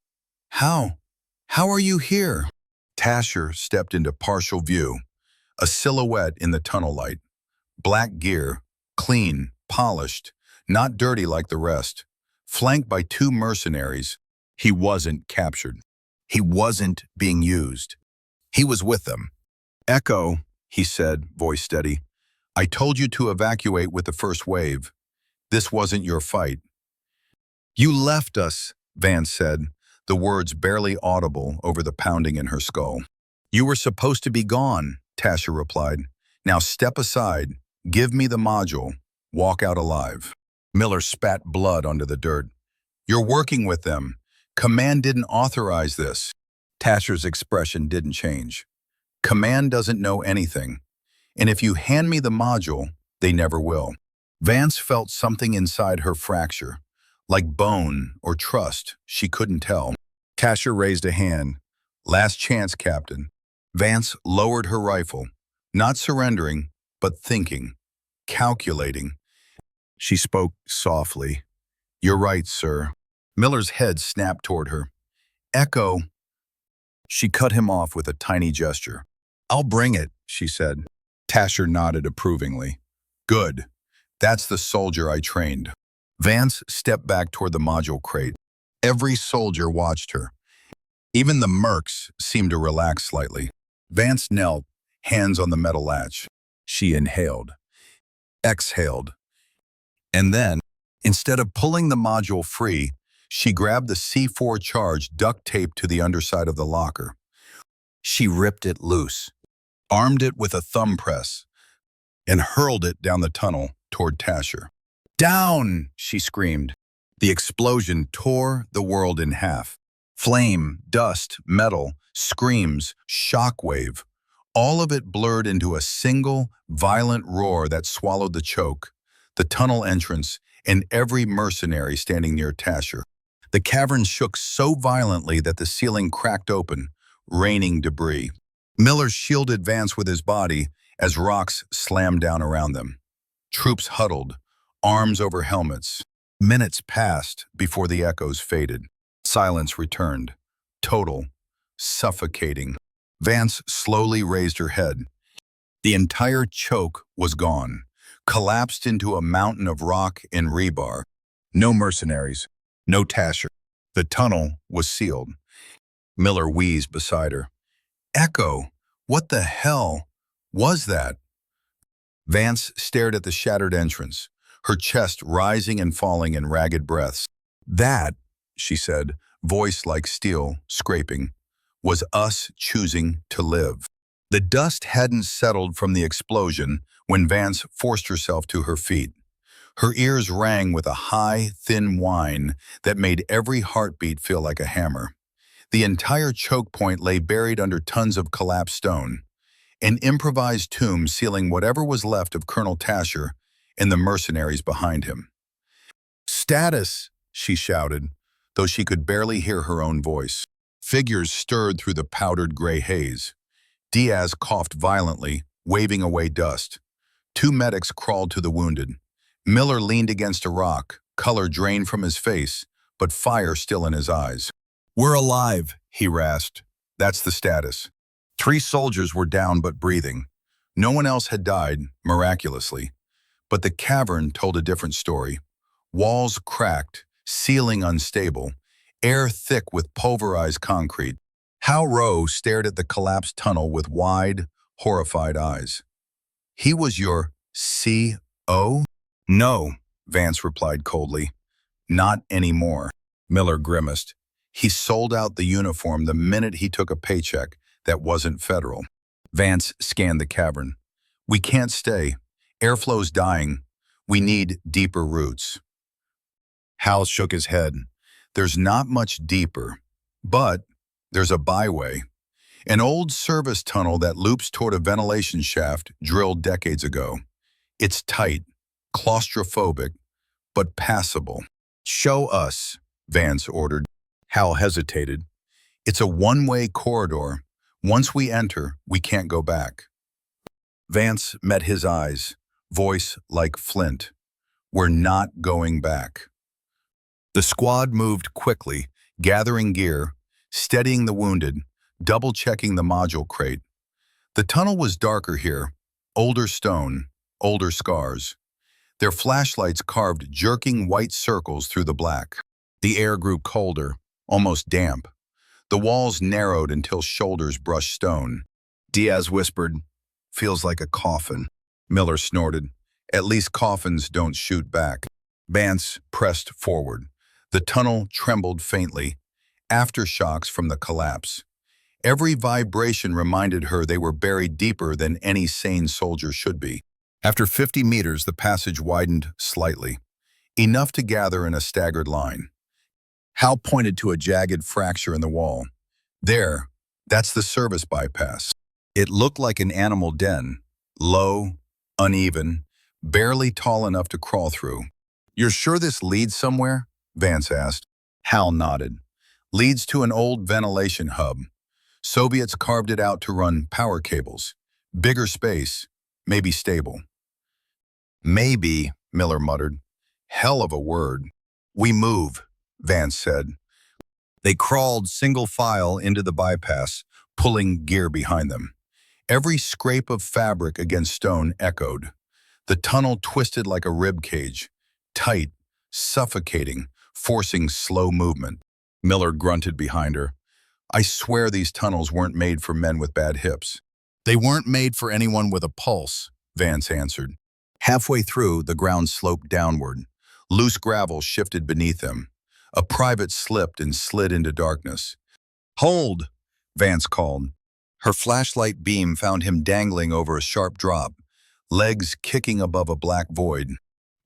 How? How are you here?" Tasher stepped into partial view, a silhouette in the tunnel light. Black gear, clean, polished, not dirty like the rest. Flanked by two mercenaries, he wasn't captured. He wasn't being used. He was with them. "Echo," he said, voice steady. "I told you to evacuate with the first wave. This wasn't your fight." "You left us," Vance said, the words barely audible over the pounding in her skull. "You were supposed to be gone," Tasha replied. "Now step aside, give me the module, walk out alive." Miller spat blood onto the dirt. "You're working with them. Command didn't authorize this." Tasher's expression didn't change. "Command doesn't know anything. And if you hand me the module, they never will." Vance felt something inside her fracture, like bone or trust, she couldn't tell. Tasher raised a hand. "Last chance, Captain." Vance lowered her rifle, not surrendering, but thinking, calculating. She spoke softly. "You're right, sir." Miller's head snapped toward her. "Echo." She cut him off with a tiny gesture. "I'll bring it," she said. Tasher nodded approvingly. "Good. That's the soldier I trained." Vance stepped back toward the module crate. Every soldier watched her. Even the mercs seemed to relax slightly. Vance knelt, hands on the metal latch. She inhaled, exhaled, and then, instead of pulling the module free, she grabbed the C4 charge duct taped to the underside of the locker. She ripped it loose, armed it with a thumb press, and hurled it down the tunnel toward Tasher. "Down!" she screamed. The explosion tore the world in half. Flame, dust, metal, screams, shockwave. All of it blurred into a single, violent roar that swallowed the choke, the tunnel entrance, and every mercenary standing near Tasher. The cavern shook so violently that the ceiling cracked open, raining debris. Miller shielded Vance with his body as rocks slammed down around them. Troops huddled, arms over helmets. Minutes passed before the echoes faded. Silence returned, total, suffocating. Vance slowly raised her head. The entire choke was gone, collapsed into a mountain of rock and rebar. No mercenaries, no Tasher. The tunnel was sealed. Miller wheezed beside her. Echo, what the hell was that? Vance stared at the shattered entrance, her chest rising and falling in ragged breaths. That, she said, voice like steel, scraping, was us choosing to live. The dust hadn't settled from the explosion when Vance forced herself to her feet. Her ears rang with a high, thin whine that made every heartbeat feel like a hammer. The entire choke point lay buried under tons of collapsed stone, an improvised tomb sealing whatever was left of Colonel Tasher and the mercenaries behind him. Status, she shouted, though she could barely hear her own voice. Figures stirred through the powdered gray haze. Diaz coughed violently, waving away dust. Two medics crawled to the wounded. Miller leaned against a rock, color drained from his face, but fire still in his eyes. We're alive, he rasped. That's the status. 3 soldiers were down but breathing. No one else had died, miraculously. But the cavern told a different story. Walls cracked, ceiling unstable, air thick with pulverized concrete. Hal Rowe stared at the collapsed tunnel with wide, horrified eyes. He was your C.O.? No, Vance replied coldly. Not anymore. Miller grimaced. He sold out the uniform the minute he took a paycheck that wasn't federal. Vance scanned the cavern. We can't stay. Airflow's dying. We need deeper roots. Hal shook his head. There's not much deeper, but there's a byway. An old service tunnel that loops toward a ventilation shaft drilled decades ago. It's tight, claustrophobic, but passable. Show us, Vance ordered. Hal hesitated. It's a one-way corridor. Once we enter, we can't go back. Vance met his eyes, voice like flint. We're not going back. The squad moved quickly, gathering gear, steadying the wounded, double-checking the module crate. The tunnel was darker here, older stone, older scars. Their flashlights carved jerking white circles through the black. The air grew colder, almost damp. The walls narrowed until shoulders brushed stone. Diaz whispered, "Feels like a coffin." Miller snorted, "At least coffins don't shoot back." Vance pressed forward. The tunnel trembled faintly, aftershocks from the collapse. Every vibration reminded her they were buried deeper than any sane soldier should be. After 50 meters, the passage widened slightly, enough to gather in a staggered line. Hal pointed to a jagged fracture in the wall. There, that's the service bypass. It looked like an animal den, low, uneven, barely tall enough to crawl through. You're sure this leads somewhere? Vance asked. Hal nodded. Leads to an old ventilation hub. Soviets carved it out to run power cables. Bigger space, maybe stable. Maybe, Miller muttered. Hell of a word. We move, Vance said. They crawled single file into the bypass, pulling gear behind them. Every scrape of fabric against stone echoed. The tunnel twisted like a rib cage, tight, suffocating, forcing slow movement. Miller grunted behind her. I swear these tunnels weren't made for men with bad hips. They weren't made for anyone with a pulse, Vance answered. Halfway through, the ground sloped downward. Loose gravel shifted beneath them. A private slipped and slid into darkness. Hold, Vance called. Her flashlight beam found him dangling over a sharp drop, legs kicking above a black void.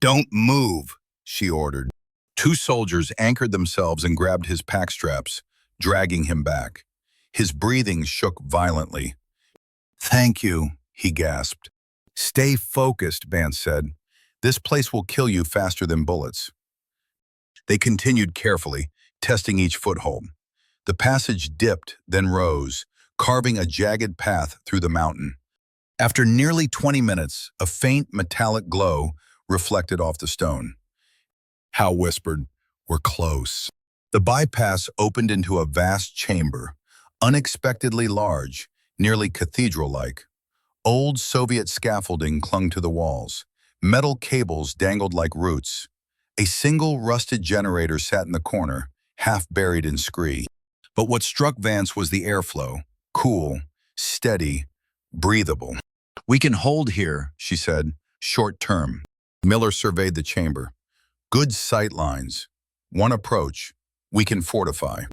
Don't move, she ordered. 2 soldiers anchored themselves and grabbed his pack straps, dragging him back. His breathing shook violently. "Thank you," he gasped. "Stay focused," Vance said. "This place will kill you faster than bullets." They continued carefully, testing each foothold. The passage dipped, then rose, carving a jagged path through the mountain. After nearly 20 minutes, a faint metallic glow reflected off the stone. Hal whispered, "We're close." The bypass opened into a vast chamber, unexpectedly large, nearly cathedral-like. Old Soviet scaffolding clung to the walls. Metal cables dangled like roots. A single rusted generator sat in the corner, half buried in scree. But what struck Vance was the airflow, cool, steady, breathable. "We can hold here," she said, "short term." Miller surveyed the chamber. "Good sight lines. One approach. We can fortify."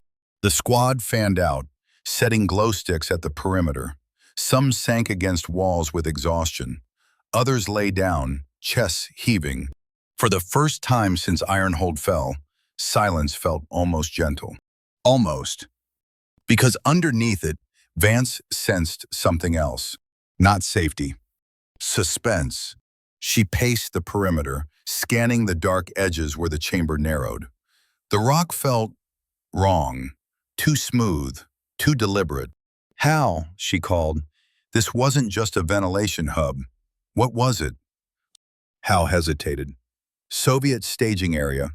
The squad fanned out, setting glow sticks at the perimeter. Some sank against walls with exhaustion. Others lay down, chests heaving. For the first time since Ironhold fell, silence felt almost gentle. Almost. Because underneath it, Vance sensed something else. Not safety. Suspense. She paced the perimeter, scanning the dark edges where the chamber narrowed. The rock felt wrong, too smooth, too deliberate. "Hal," she called. "This wasn't just a ventilation hub. What was it?" Hal hesitated. "Soviet staging area.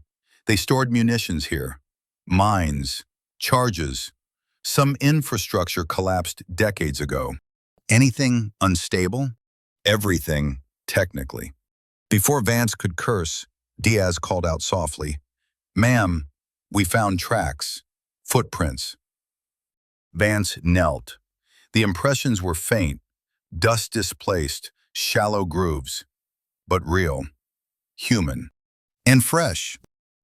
They stored munitions here. Mines. Charges. Some infrastructure collapsed decades ago." "Anything unstable?" "Everything, technically." Before Vance could curse, Diaz called out softly, "Ma'am, we found tracks. Footprints." Vance knelt. The impressions were faint, dust displaced, shallow grooves, but real, human, and fresh.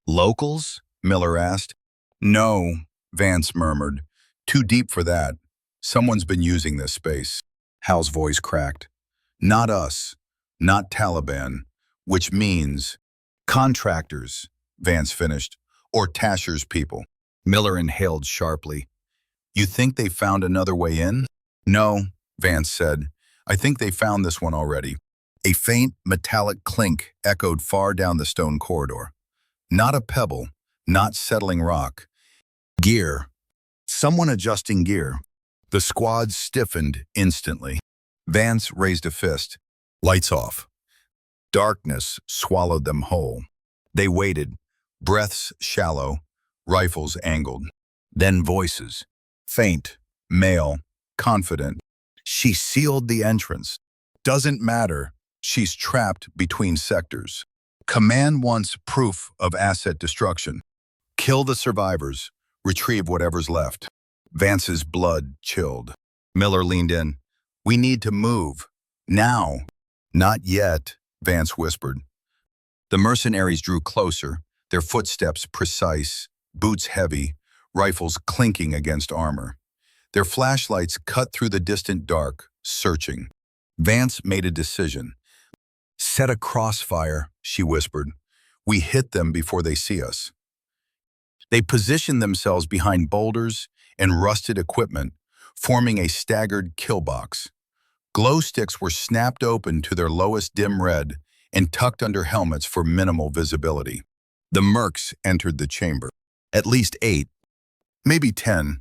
"Locals?" Miller asked. "No," Vance murmured. "Too deep for that. Someone's been using this space." Hal's voice cracked. "Not us. Not Taliban. Which means contractors," Vance finished, "or Tasher's people." Miller inhaled sharply. "You think they found another way in?" "No," Vance said. "I think they found this one already." A faint metallic clink echoed far down the stone corridor. Not a pebble, not settling rock. Gear. Someone adjusting gear. The squad stiffened instantly. Vance raised a fist. "Lights off." Darkness swallowed them whole. They waited, breaths shallow, rifles angled. Then voices. Faint, male, confident. "She sealed the entrance. Doesn't matter. She's trapped between sectors. Command wants proof of asset destruction. Kill the survivors. Retrieve whatever's left." Vance's blood chilled. Miller leaned in. "We need to move. Now." "Not yet," Vance whispered. The mercenaries drew closer, their footsteps precise, boots heavy, rifles clinking against armor. Their flashlights cut through the distant dark, searching. Vance made a decision. "Set a crossfire," she whispered. "We hit them before they see us." They positioned themselves behind boulders and rusted equipment, forming a staggered kill box. Glow sticks were snapped open to their lowest dim red and tucked under helmets for minimal visibility. The mercs entered the chamber. At least 8, maybe 10.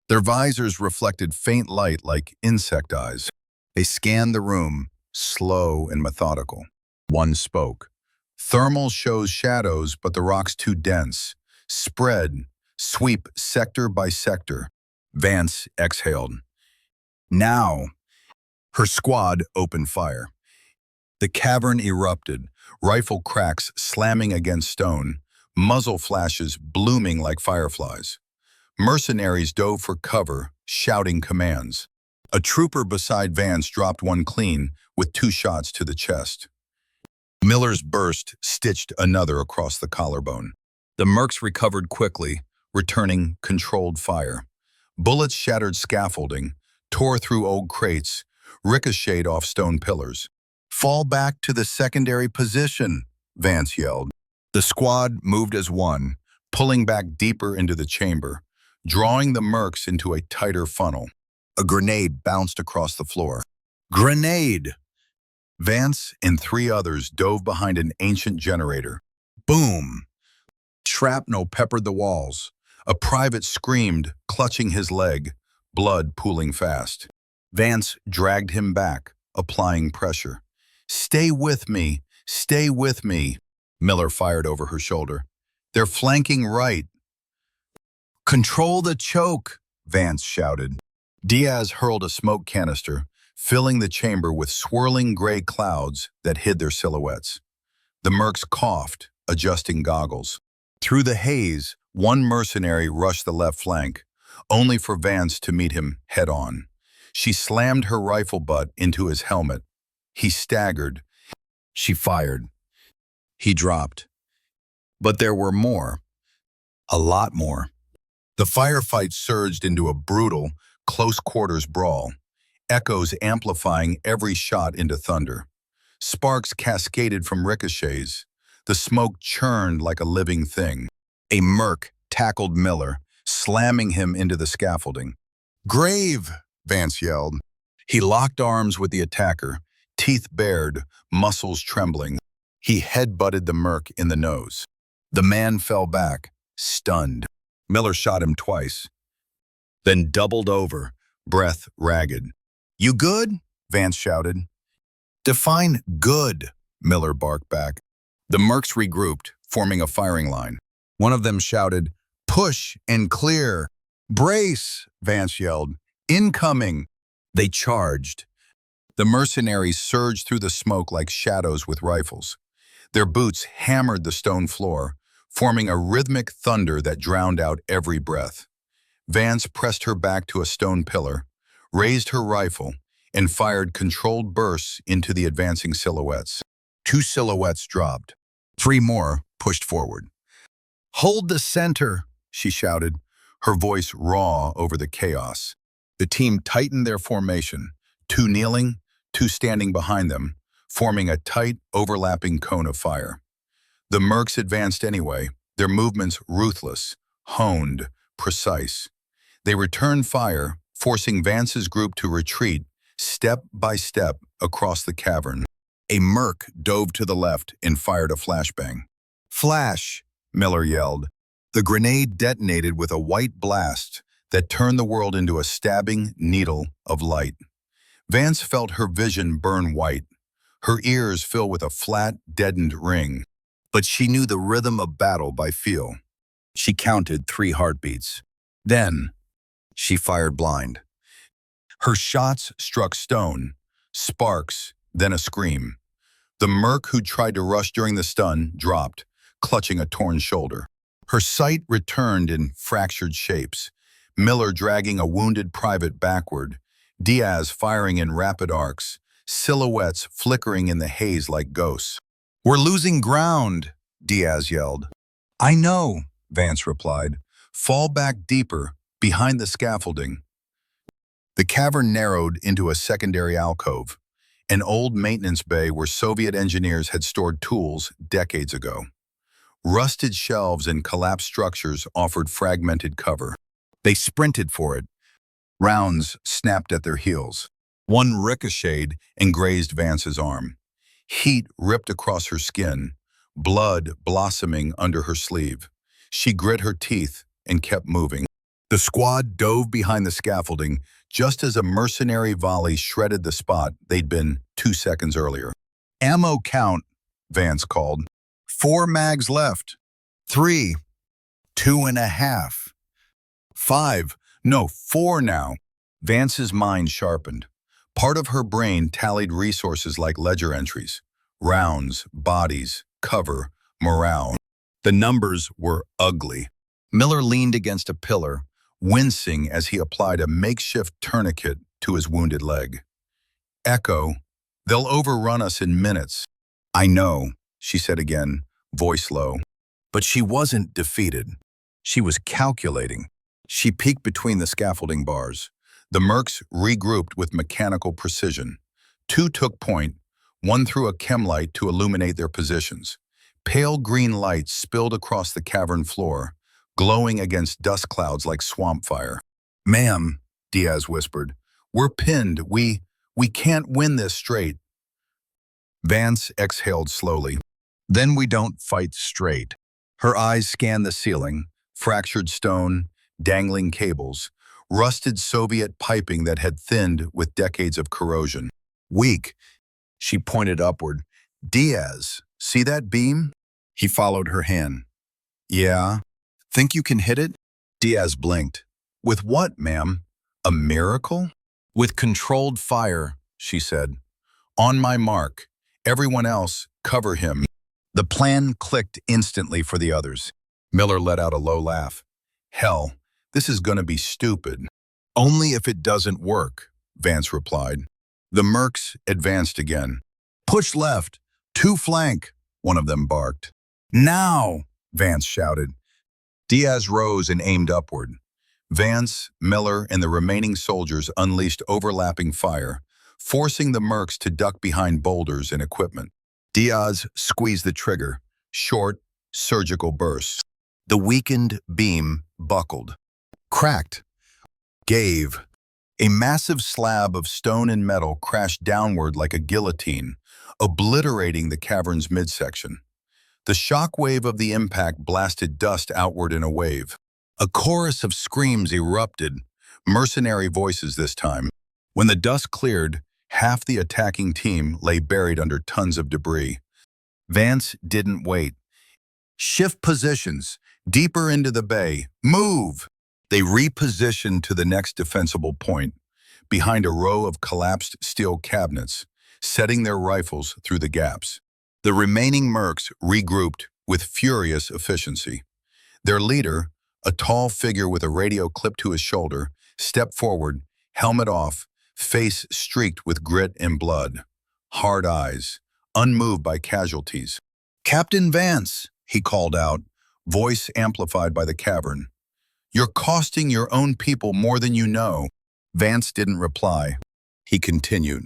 Their visors reflected faint light like insect eyes. They scanned the room, slow and methodical. One spoke. "Thermal shows shadows, but the rock's too dense. Spread, sweep sector by sector." Vance exhaled. "Now." Her squad opened fire. The cavern erupted, rifle cracks slamming against stone, muzzle flashes blooming like fireflies. Mercenaries dove for cover, shouting commands. A trooper beside Vance dropped one clean, with 2 shots to the chest. Miller's burst stitched another across the collarbone. The mercs recovered quickly, returning controlled fire. Bullets shattered scaffolding, tore through old crates, ricocheted off stone pillars. "Fall back to the secondary position," Vance yelled. The squad moved as one, pulling back deeper into the chamber. drawing the mercs into a tighter funnel. A grenade bounced across the floor. Grenade! Vance and three others dove behind an ancient generator. Boom! Shrapnel peppered the walls. A private screamed, clutching his leg, blood pooling fast. Vance dragged him back, applying pressure. "Stay with me! Stay with me!" Miller fired over her shoulder. "They're flanking right." "Control the choke!" Vance shouted. Diaz hurled a smoke canister, filling the chamber with swirling gray clouds that hid their silhouettes. The mercs coughed, adjusting goggles. Through the haze, one mercenary rushed the left flank, only for Vance to meet him head-on. She slammed her rifle butt into his helmet. He staggered. She fired. He dropped. But there were more. A lot more. The firefight surged into a brutal, close-quarters brawl, echoes amplifying every shot into thunder. Sparks cascaded from ricochets. The smoke churned like a living thing. A merc tackled Miller, slamming him into the scaffolding. "Grave!" Vance yelled. He locked arms with the attacker, teeth bared, muscles trembling. He head-butted the merc in the nose. The man fell back, stunned. Miller shot him twice, then doubled over, breath ragged. "You good?" Vance shouted. "Define good," Miller barked back. The mercs regrouped, forming a firing line. One of them shouted, "Push and clear." "Brace!" Vance yelled. "Incoming!" They charged. The mercenaries surged through the smoke like shadows with rifles. Their boots hammered the stone floor, forming a rhythmic thunder that drowned out every breath. Vance pressed her back to a stone pillar, raised her rifle, and fired controlled bursts into the advancing silhouettes. 2 silhouettes dropped. 3 more pushed forward. "Hold the center," she shouted, her voice raw over the chaos. The team tightened their formation, 2 kneeling, 2 standing behind them, forming a tight, overlapping cone of fire. The mercs advanced anyway, their movements ruthless, honed, precise. They returned fire, forcing Vance's group to retreat, step by step, across the cavern. A merc dove to the left and fired a flashbang. "Flash!" Miller yelled. The grenade detonated with a white blast that turned the world into a stabbing needle of light. Vance felt her vision burn white, her ears fill with a flat, deadened ring. But she knew the rhythm of battle by feel. She counted 3 heartbeats. Then, she fired blind. Her shots struck stone, sparks, then a scream. The merc who tried to rush during the stun dropped, clutching a torn shoulder. Her sight returned in fractured shapes, Miller dragging a wounded private backward, Diaz firing in rapid arcs, silhouettes flickering in the haze like ghosts. "We're losing ground," Diaz yelled. "I know," Vance replied. "Fall back deeper, behind the scaffolding." The cavern narrowed into a secondary alcove, an old maintenance bay where Soviet engineers had stored tools decades ago. Rusted shelves and collapsed structures offered fragmented cover. They sprinted for it. Rounds snapped at their heels. One ricocheted and grazed Vance's arm. Heat ripped across her skin, blood blossoming under her sleeve. She grit her teeth and kept moving. The squad dove behind the scaffolding just as a mercenary volley shredded the spot they'd been 2 seconds earlier. "Ammo count," Vance called. 4 mags left. 3. 2.5. 5. No, 4 now. Vance's mind sharpened. Part of her brain tallied resources like ledger entries. Rounds, bodies, cover, morale. The numbers were ugly. Miller leaned against a pillar, wincing as he applied a makeshift tourniquet to his wounded leg. "Echo, they'll overrun us in minutes." "I know," she said again, voice low. But she wasn't defeated. She was calculating. She peeked between the scaffolding bars. The mercs regrouped with mechanical precision. 2 took point, one threw a chem light to illuminate their positions. Pale green light spilled across the cavern floor, glowing against dust clouds like swamp fire. "Ma'am," Diaz whispered, "we're pinned. We can't win this straight." Vance exhaled slowly. "Then we don't fight straight." Her eyes scanned the ceiling, fractured stone, dangling cables, rusted Soviet piping that had thinned with decades of corrosion. "Weak," she pointed upward. "Diaz, see that beam?" He followed her hand. "Yeah. Think you can hit it?" Diaz blinked. "With what, ma'am? A miracle?" "With controlled fire," she said. "On my mark. Everyone else, cover him." The plan clicked instantly for the others. Miller let out a low laugh. "Hell, this is going to be stupid." "Only if it doesn't work," Vance replied. The mercs advanced again. "Push left. Two flank," one of them barked. "Now!" Vance shouted. Diaz rose and aimed upward. Vance, Miller, and the remaining soldiers unleashed overlapping fire, forcing the mercs to duck behind boulders and equipment. Diaz squeezed the trigger, short, surgical bursts. The weakened beam buckled, cracked, gave. A massive slab of stone and metal crashed downward like a guillotine, obliterating the cavern's midsection. The shock wave of the impact blasted dust outward in a wave. A chorus of screams erupted, mercenary voices this time. When the dust cleared, half the attacking team lay buried under tons of debris. Vance didn't wait. "Shift positions, deeper into the bay. Move!" They repositioned to the next defensible point, behind a row of collapsed steel cabinets, setting their rifles through the gaps. The remaining mercs regrouped with furious efficiency. Their leader, a tall figure with a radio clipped to his shoulder, stepped forward, helmet off, face streaked with grit and blood. Hard eyes, unmoved by casualties. "Captain Vance," he called out, voice amplified by the cavern. "You're costing your own people more than you know." Vance didn't reply. He continued.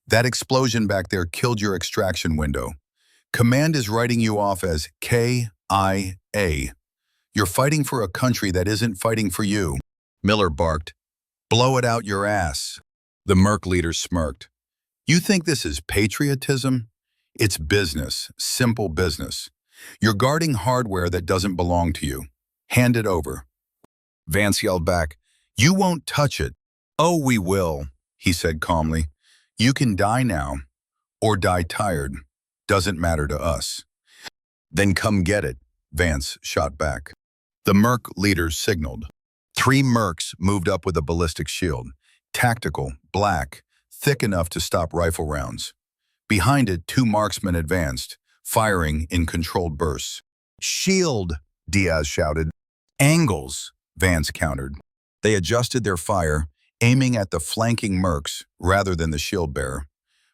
"That explosion back there killed your extraction window. Command is writing you off as KIA. You're fighting for a country that isn't fighting for you." Miller barked. "Blow it out your ass." The merc leader smirked. "You think this is patriotism? It's business, simple business. You're guarding hardware that doesn't belong to you. Hand it over." Vance yelled back, "You won't touch it." "Oh, we will," he said calmly. "You can die now, or die tired. Doesn't matter to us." "Then come get it," Vance shot back. The merc leader signaled. 3 mercs moved up with a ballistic shield, tactical, black, thick enough to stop rifle rounds. Behind it, 2 marksmen advanced, firing in controlled bursts. "Shield," Diaz shouted. "Angles," Vance countered. They adjusted their fire, aiming at the flanking mercs rather than the shield bearer.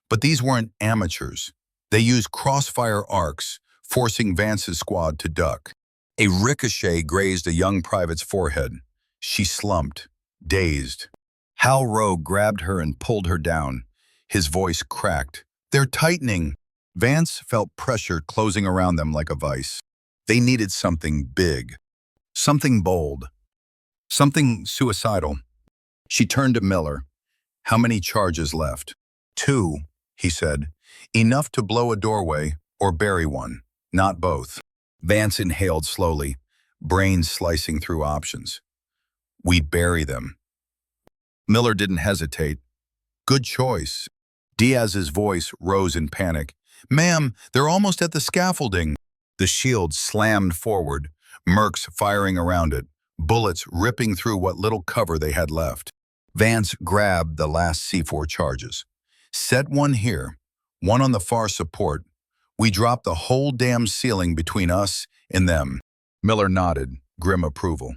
But these weren't amateurs. They used crossfire arcs, forcing Vance's squad to duck. A ricochet grazed a young private's forehead. She slumped, dazed. Hal Rowe grabbed her and pulled her down. His voice cracked. "They're tightening." Vance felt pressure closing around them like a vice. They needed something big, something bold, something suicidal. She turned to Miller. "How many charges left?" "2, he said. "Enough to blow a doorway or bury one, not both." Vance inhaled slowly, brain slicing through options. "We'd bury them." Miller didn't hesitate. "Good choice." Diaz's voice rose in panic. "Ma'am, they're almost at the scaffolding." The shield slammed forward, mercs firing around it, bullets ripping through what little cover they had left. Vance grabbed the last C4 charges. "Set one here, one on the far support. We drop the whole damn ceiling between us and them." Miller nodded, grim approval.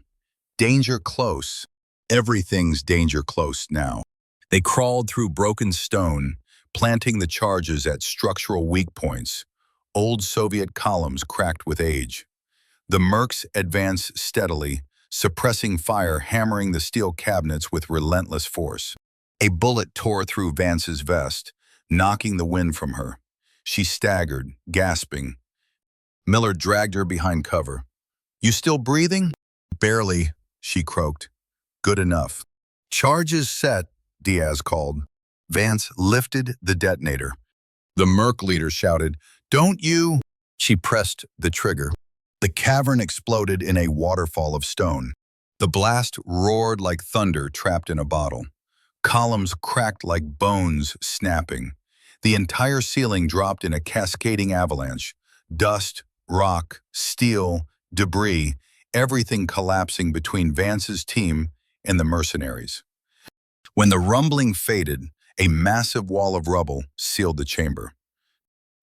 "Danger close." Everything's danger close now. They crawled through broken stone, planting the charges at structural weak points, old Soviet columns cracked with age. The mercs advanced steadily, suppressing fire, hammering the steel cabinets with relentless force. A bullet tore through Vance's vest, knocking the wind from her. She staggered, gasping. Miller dragged her behind cover. "You still breathing?" Barely, she croaked. Good enough. Charges set, Diaz called. Vance lifted the detonator. The Merc leader shouted, "Don't you?" She pressed the trigger. The cavern exploded in a waterfall of stone. The blast roared like thunder trapped in a bottle. Columns cracked like bones snapping. The entire ceiling dropped in a cascading avalanche. Dust, rock, steel, debris, everything collapsing between Vance's team and the mercenaries. When the rumbling faded, a massive wall of rubble sealed the chamber.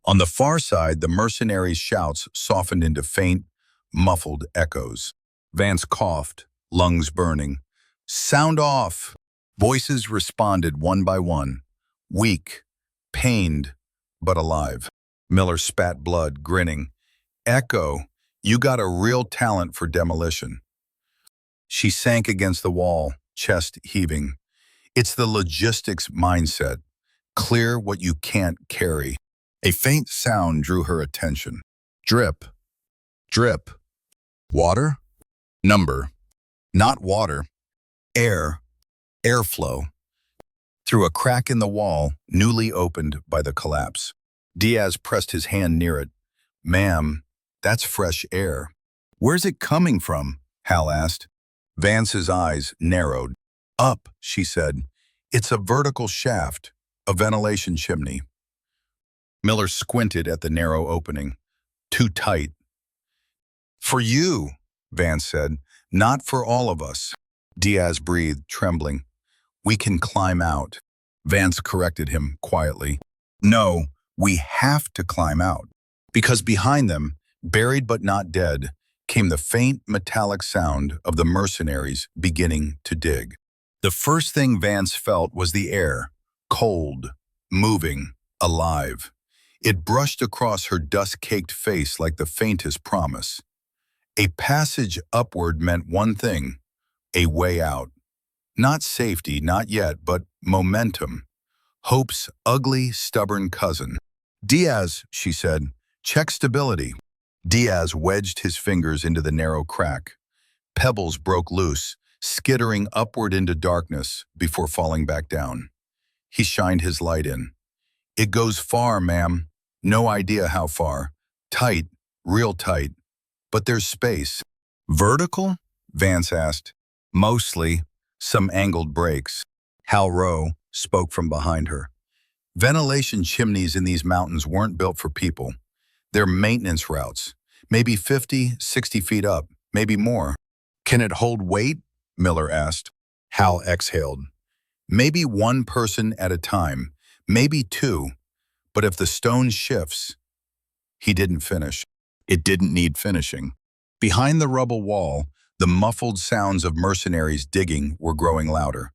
On the far side, the mercenaries' shouts softened into faint, muffled echoes. Vance coughed, lungs burning. "Sound off!" Voices responded one by one, weak, pained, but alive. Miller spat blood, grinning. "Echo, you got a real talent for demolition." She sank against the wall, chest heaving. It's the logistics mindset. Clear what you can't carry. A faint sound drew her attention. Drip. Drip. Water? Number. Not water. Air. Airflow. Through a crack in the wall, newly opened by the collapse. Diaz pressed his hand near it. "Ma'am, that's fresh air." "Where's it coming from?" Hal asked. Vance's eyes narrowed. "Up," she said. "It's a vertical shaft, a ventilation chimney." Miller squinted at the narrow opening. "Too tight." "For you," Vance said. "Not for all of us." Diaz breathed, trembling. "We can climb out." Vance corrected him quietly. "No, we have to climb out." Because behind them, buried but not dead, came the faint metallic sound of the mercenaries beginning to dig. The first thing Vance felt was the air, cold, moving, alive. It brushed across her dust-caked face like the faintest promise. A passage upward meant one thing, a way out. Not safety, not yet, but momentum. Hope's ugly, stubborn cousin. "Diaz," she said, "check stability." Diaz wedged his fingers into the narrow crack. Pebbles broke loose, skittering upward into darkness before falling back down. He shined his light in. "It goes far, ma'am. No idea how far. Tight, real tight. But there's space." "Vertical?" Vance asked. "Mostly. Some angled breaks." Hal Rowe spoke from behind her. "Ventilation chimneys in these mountains weren't built for people. They're maintenance routes. Maybe 50, 60 feet up, maybe more." "Can it hold weight?" Miller asked. Hal exhaled. "Maybe one person at a time, maybe two. But if the stone shifts..." He didn't finish. It didn't need finishing. Behind the rubble wall, the muffled sounds of mercenaries digging were growing louder.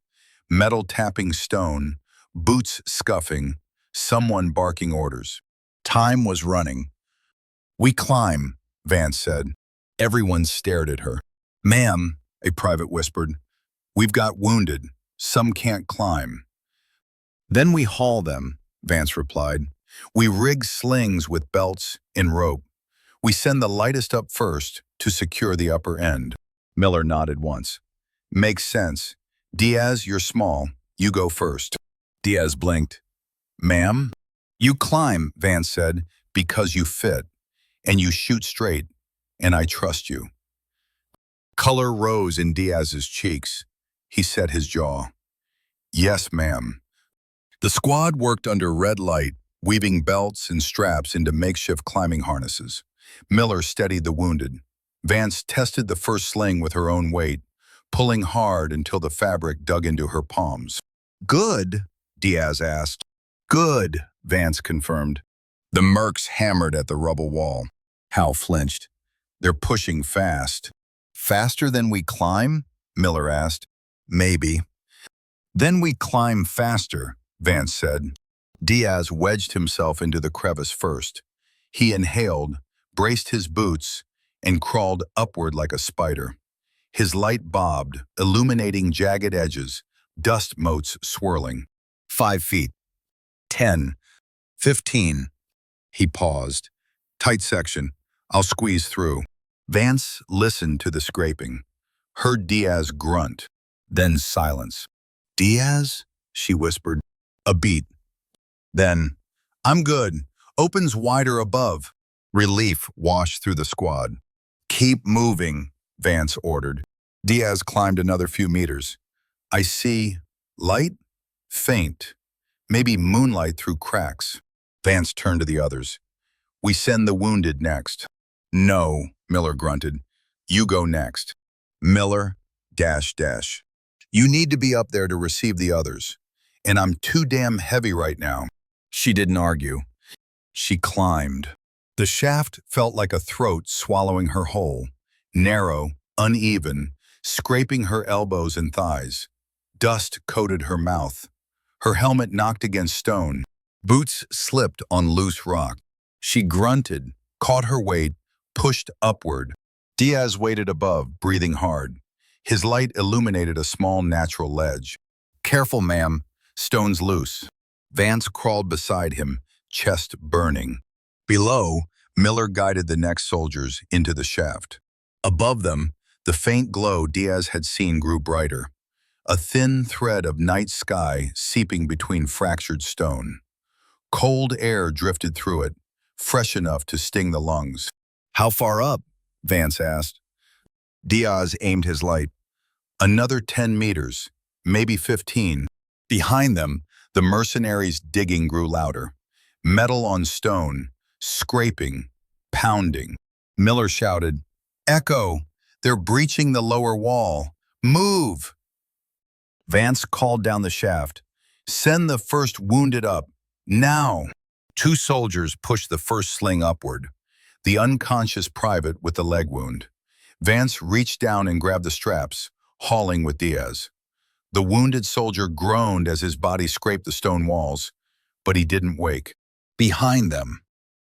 Metal tapping stone, boots scuffing, someone barking orders. Time was running. "We climb," Vance said. Everyone stared at her. "Ma'am," a private whispered, "we've got wounded. Some can't climb." "Then we haul them," Vance replied. "We rig slings with belts and rope. We send the lightest up first to secure the upper end." Miller nodded once. "Makes sense. Diaz, you're small. You go first." Diaz blinked. "Ma'am?" "You climb," Vance said, "because you fit. And you shoot straight. And I trust you." Color rose in Diaz's cheeks. He set his jaw. "Yes, ma'am." The squad worked under red light, weaving belts and straps into makeshift climbing harnesses. Miller steadied the wounded. Vance tested the first sling with her own weight, pulling hard until the fabric dug into her palms. "Good?" Diaz asked. "Good," Vance confirmed. The mercs hammered at the rubble wall. Hal flinched. "They're pushing fast." "Faster than we climb?" Miller asked. "Maybe." "Then we climb faster," Vance said. Diaz wedged himself into the crevice first. He inhaled, braced his boots, and crawled upward like a spider. His light bobbed, illuminating jagged edges, dust motes swirling. 5 feet. 10. 15. He paused. "Tight section. I'll squeeze through." Vance listened to the scraping. Heard Diaz grunt. Then silence. Diaz? She whispered. A beat. Then, I'm good. Opens wider above. Relief washed through the squad. Keep moving, Vance ordered. Diaz climbed another few meters. I see light? Faint. Maybe moonlight through cracks. Vance turned to the others. We send the wounded next. No, Miller grunted. You go next. Miller, dash, dash. You need to be up there to receive the others. And I'm too damn heavy right now. She didn't argue. She climbed. The shaft felt like a throat swallowing her whole. Narrow, uneven, scraping her elbows and thighs. Dust coated her mouth. Her helmet knocked against stone. Boots slipped on loose rock. She grunted, caught her weight, pushed upward. Diaz waited above, breathing hard. His light illuminated a small natural ledge. Careful, ma'am. Stone's loose. Vance crawled beside him, chest burning. Below, Miller guided the next soldiers into the shaft. Above them, the faint glow Diaz had seen grew brighter. A thin thread of night sky seeping between fractured stone. Cold air drifted through it, fresh enough to sting the lungs. How far up? Vance asked. Diaz aimed his light. Another 10 meters, maybe 15. Behind them, the mercenaries' digging grew louder. Metal on stone, scraping, pounding. Miller shouted, Echo! They're breaching the lower wall. Move! Vance called down the shaft. Send the first wounded up. Now! 2 soldiers pushed the first sling upward. The unconscious private with the leg wound. Vance reached down and grabbed the straps, hauling with Diaz. The wounded soldier groaned as his body scraped the stone walls, but he didn't wake. Behind them,